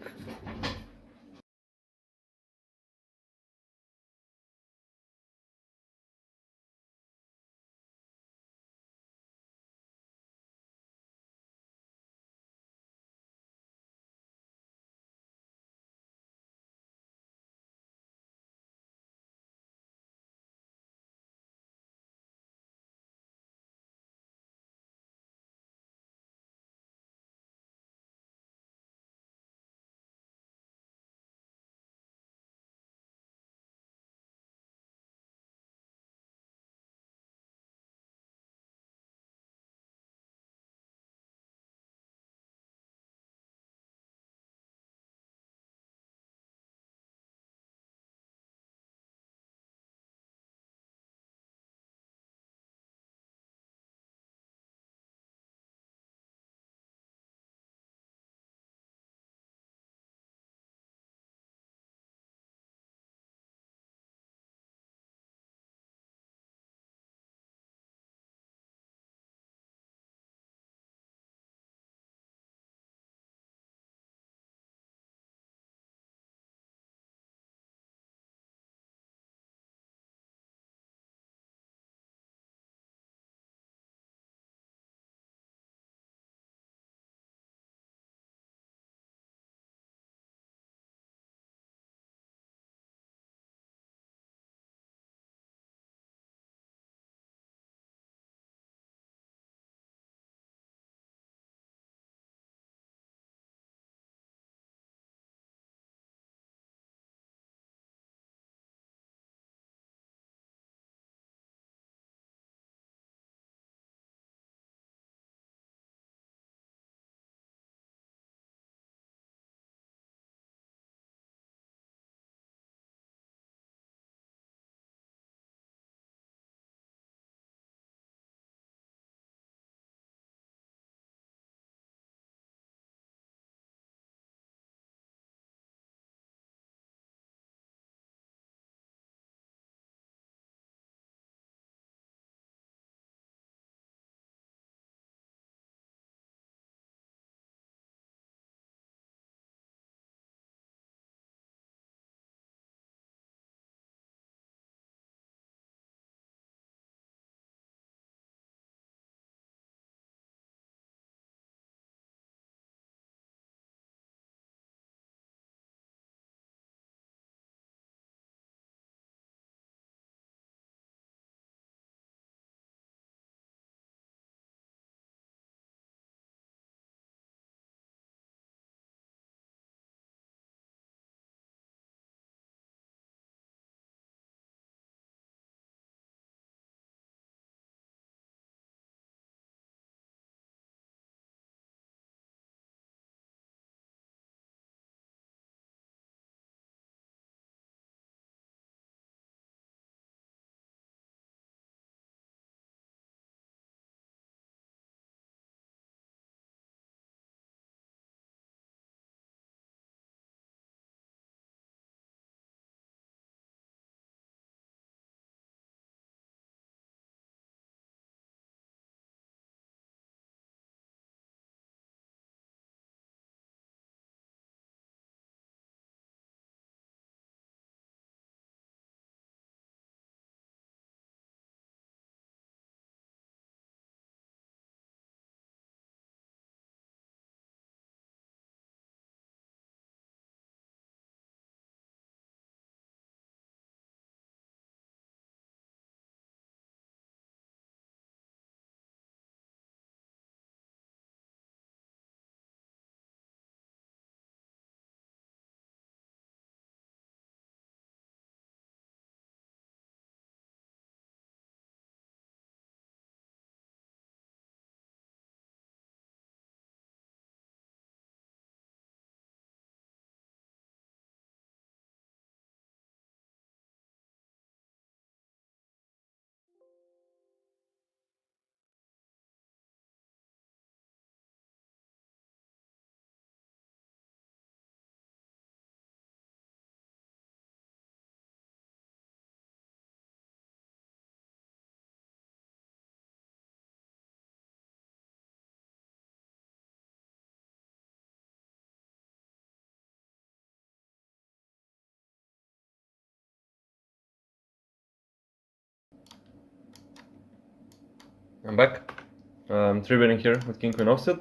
Speaker 1: I'm back. I'm 3-betting here with king queen offset.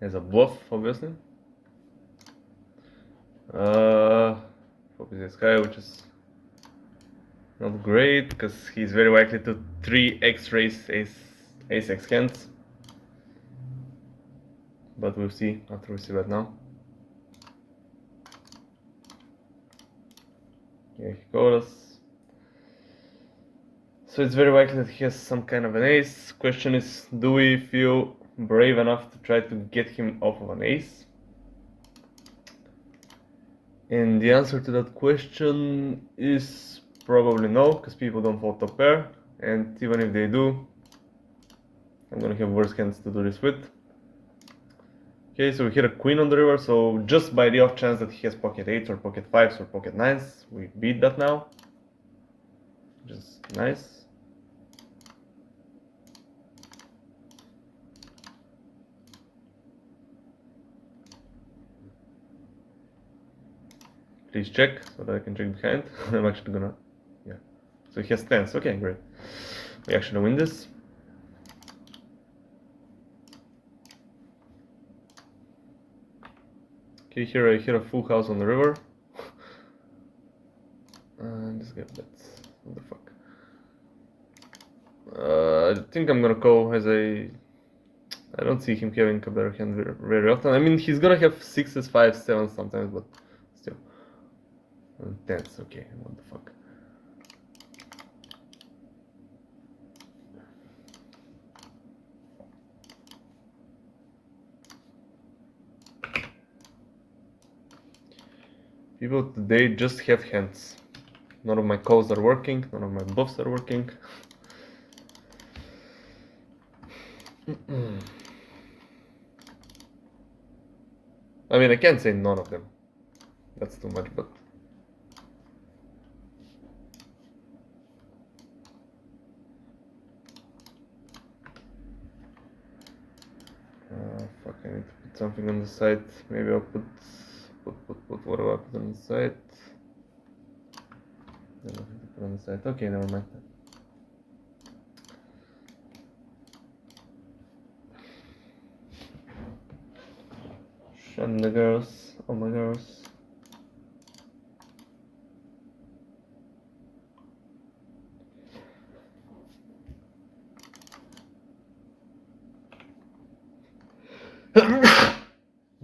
Speaker 1: As a bluff, obviously. Focus is high, which is not great because he's very likely to 3x raise ace x hands. But we'll see after we see that now. Yeah, he got us. So it's very likely that he has some kind of an ace. Question is, do we feel brave enough to try to get him off of an ace? And the answer to that question is probably no, because people don't fold top pair, and even if they do, I'm gonna have worse hands to do this with. Okay, so we hit a queen on the river, so just by the off chance that he has pocket 8s or pocket 5s or pocket 9s, we beat that now, which is nice. Please check so that I can check behind. I'm actually gonna, yeah. So he has 10s, okay, great. We actually win this. Okay, here I hit a full house on the river. And this guy bets. What the fuck? I think I'm gonna call as I don't see him having a better hand very often. I mean, he's gonna have 6s, 5s, 7s sometimes, but still. 10s, okay, what the fuck. People today just have hands. None of my calls are working, none of my bluffs are working. I mean, I can't say none of them. That's too much, but... fuck, I need to put something on the side. Maybe I'll put what do I put on the side? There's nothing to put on the side. Okay, never mind. Shun the girls, oh my girls.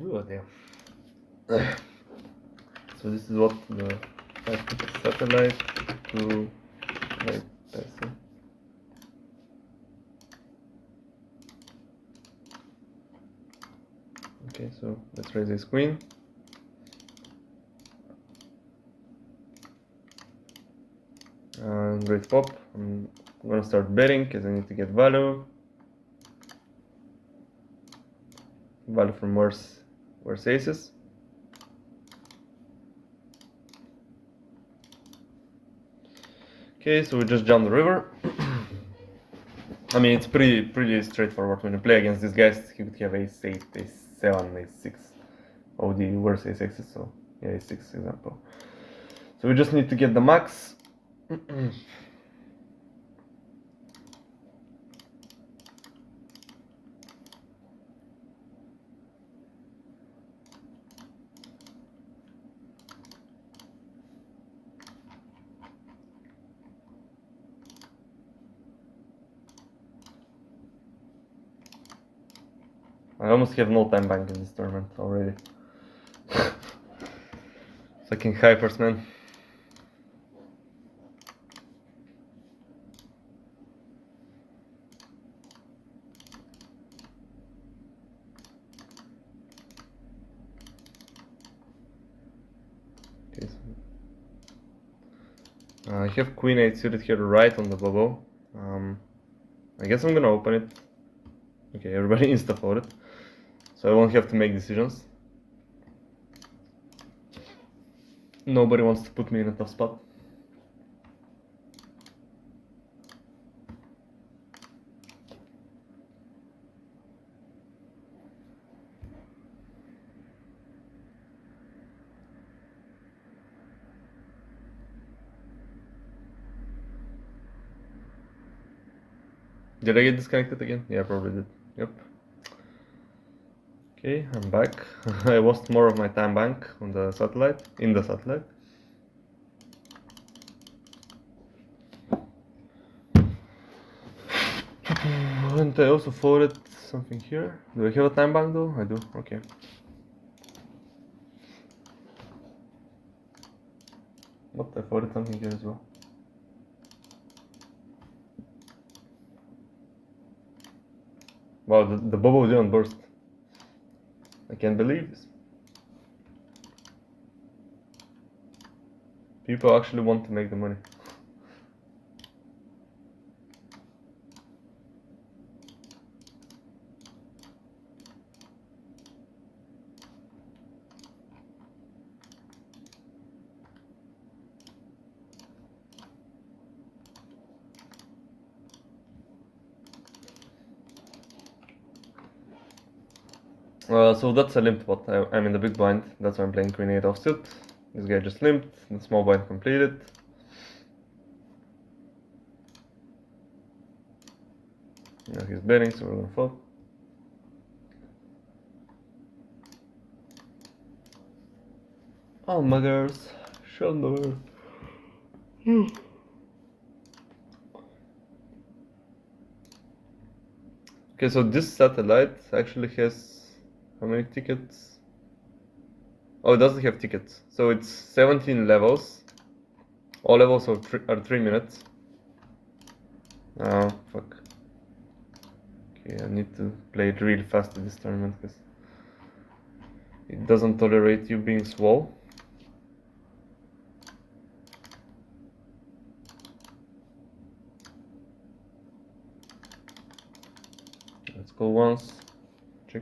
Speaker 1: Oh damn. So this is what the satellite to right person. Okay, so let's raise this queen. And great pop. I'm gonna start betting because I need to get value. Value from worse aces. Okay, so we just jump the river. I mean, it's pretty straightforward. When you play against these guys, he would have ace 8, ace 7, ace 6. Oh, the worst ace 6s, so yeah, ace 6 example. So we just need to get the max. I almost have no time bank in this tournament already. Fucking hypers, man. Okay, so I have queen 8 suited here right on the bubble. I guess I'm gonna open it. Okay, everybody insta-folded. So I won't have to make decisions. Nobody wants to put me in a tough spot. Did I get disconnected again? Yeah, I probably did. Yep. Okay, I'm back. I lost more of my time bank on the satellite, in the satellite. And I also forwarded something here. Do I have a time bank though? I do, okay. But I forwarded something here as well. Wow, the bubble didn't burst. I can't believe this. People actually want to make the money. So that's a limped pot. I'm in the big blind. That's why I'm playing queen 8 offsuit. This guy just limped. The small blind completed. Now he's betting, so we're gonna fold. Oh my girls, Shandor. Okay, so this satellite actually has how many tickets? Oh, it doesn't have tickets. So it's 17 levels. All levels are 3 minutes. Oh, fuck. Okay, I need to play it really fast in this tournament because it doesn't tolerate you being slow. Let's go once. Check.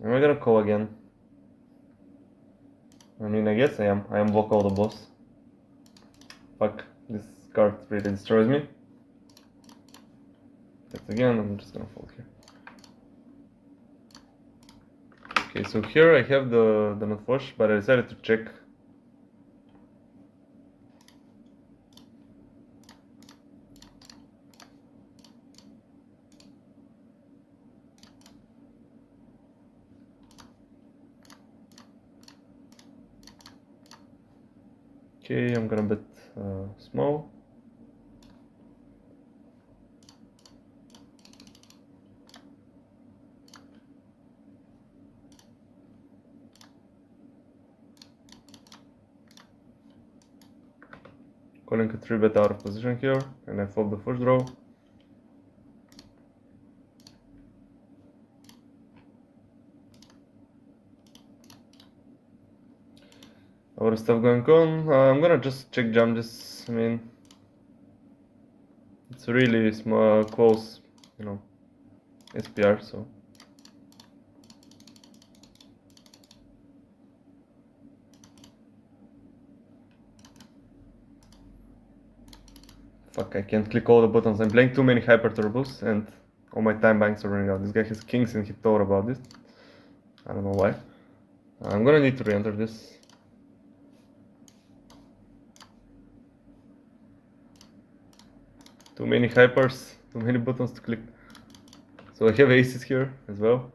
Speaker 1: Am I gonna call again? I mean, I guess I am. I am vocal the boss. Fuck, this card really destroys me. But again, I'm just gonna fold here. Okay, so here I have the nut flush, but I decided to check. Okay, I'm gonna bet small. Calling a 3-bet out of position here, and I fold the first draw. A lot of stuff going on. I'm gonna just check jam this. I mean, it's a really small, close, you know, SPR, so. Fuck, I can't click all the buttons. I'm playing too many hyper turbos and all my time banks are running out. This guy has kings and he thought about this. I don't know why. I'm gonna need to re-enter this. Too many hypers, too many buttons to click. So I have aces here as well.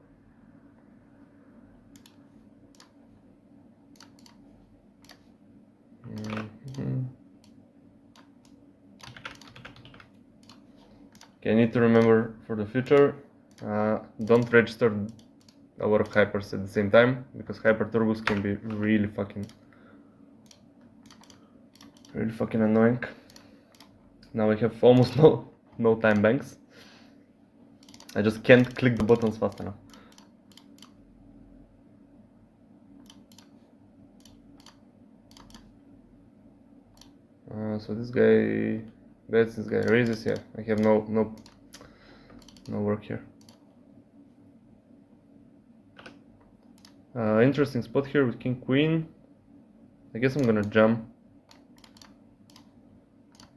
Speaker 1: Okay, I need to remember for the future, don't register a lot of hypers at the same time, because hyper turbos can be really fucking annoying. Now I have almost no time banks. I just can't click the buttons fast enough. So this guy bets, this guy raises. Yeah, I have no work here. Interesting spot here with king queen. I guess I'm gonna jump.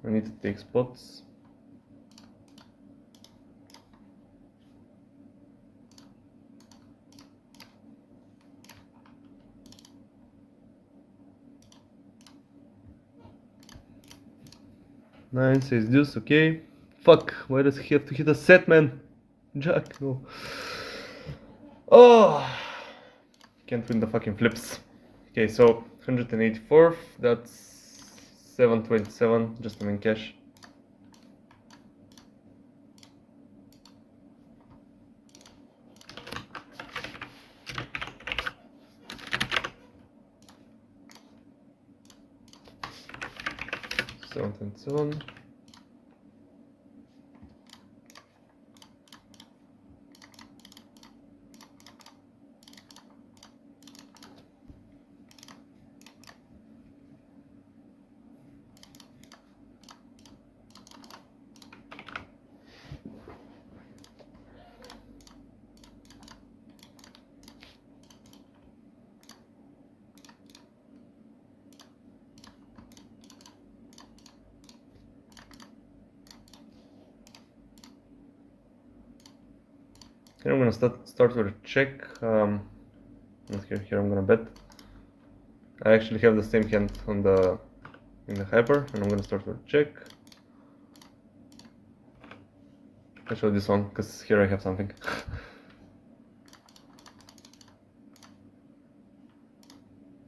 Speaker 1: I need to take spots. 9 says deuce, okay. Fuck, why does he have to hit a set, man? Jack, no. Oh, can't win the fucking flips. Okay, so 184th, that's 727, just to main cash. $727. Here I'm gonna start with a check. Here I'm gonna bet. I actually have the same hand on in the hyper, and I'm gonna start with a check. I show this one because here I have something.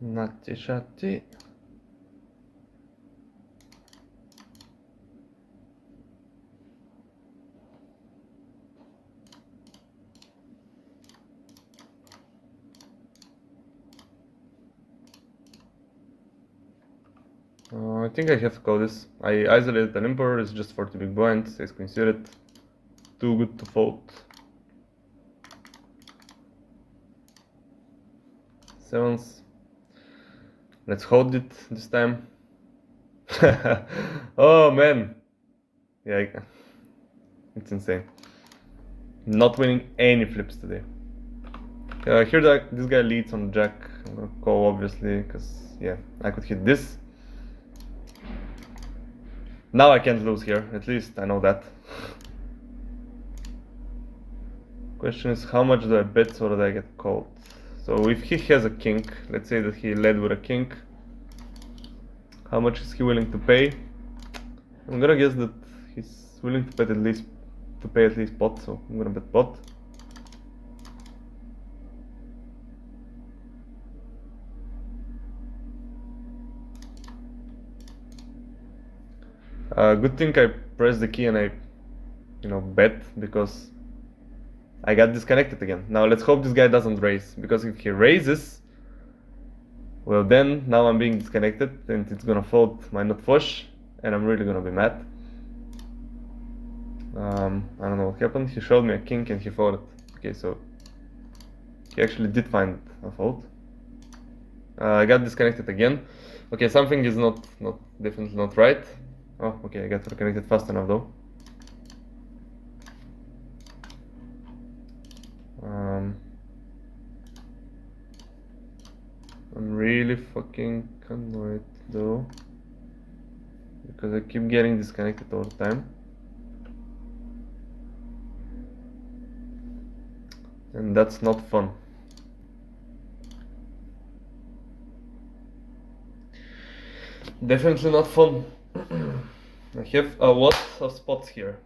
Speaker 1: Natty shatty. I think I have to call this. I isolated an emperor, it's just 40 big blinds, ace queen suited. Too good to fold. Sevens. Let's hold it this time. Oh man. Yeah, it's insane. Not winning any flips today. Here this guy leads on jack. I'm gonna call obviously, because yeah, I could hit this. Now I can't lose here, at least I know that. Question is, how much do I bet or do I get called? So if he has a king, let's say that he led with a king, how much is he willing to pay? I'm gonna guess that he's willing to bet at least pot, so I'm gonna bet pot. Good thing I pressed the key and I, bet, because I got disconnected again. Now let's hope this guy doesn't raise, because if he raises, well then, now I'm being disconnected and it's gonna fold my nut flush and I'm really gonna be mad. I don't know what happened. He showed me a king and he folded. Okay, so he actually did find a fold. I got disconnected again. Okay, something is definitely not right. Oh, okay, I got reconnected fast enough though. I'm really fucking annoyed though, because I keep getting disconnected all the time. And that's not fun. Definitely not fun. I have a lot of spots here.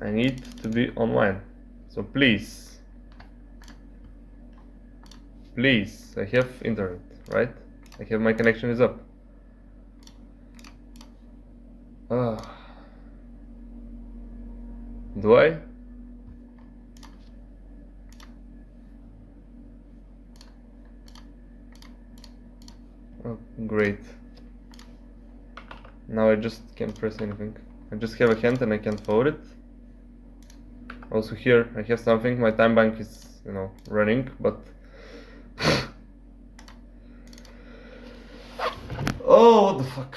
Speaker 1: I need to be online. So please, I have internet, right? I have my connection is up. Do I? Oh, great. Now I just can't press anything. I just have a hand and I can't fold it. Also here I have something. My time bank is, running, but oh, what the fuck.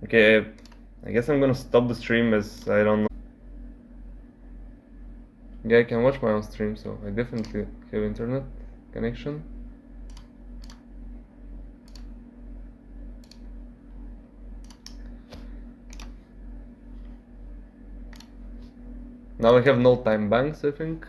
Speaker 1: Okay, I guess I'm gonna stop the stream, as I don't know. Yeah, I can watch my own stream, so I definitely have internet connection. Now I have no time banks, I think.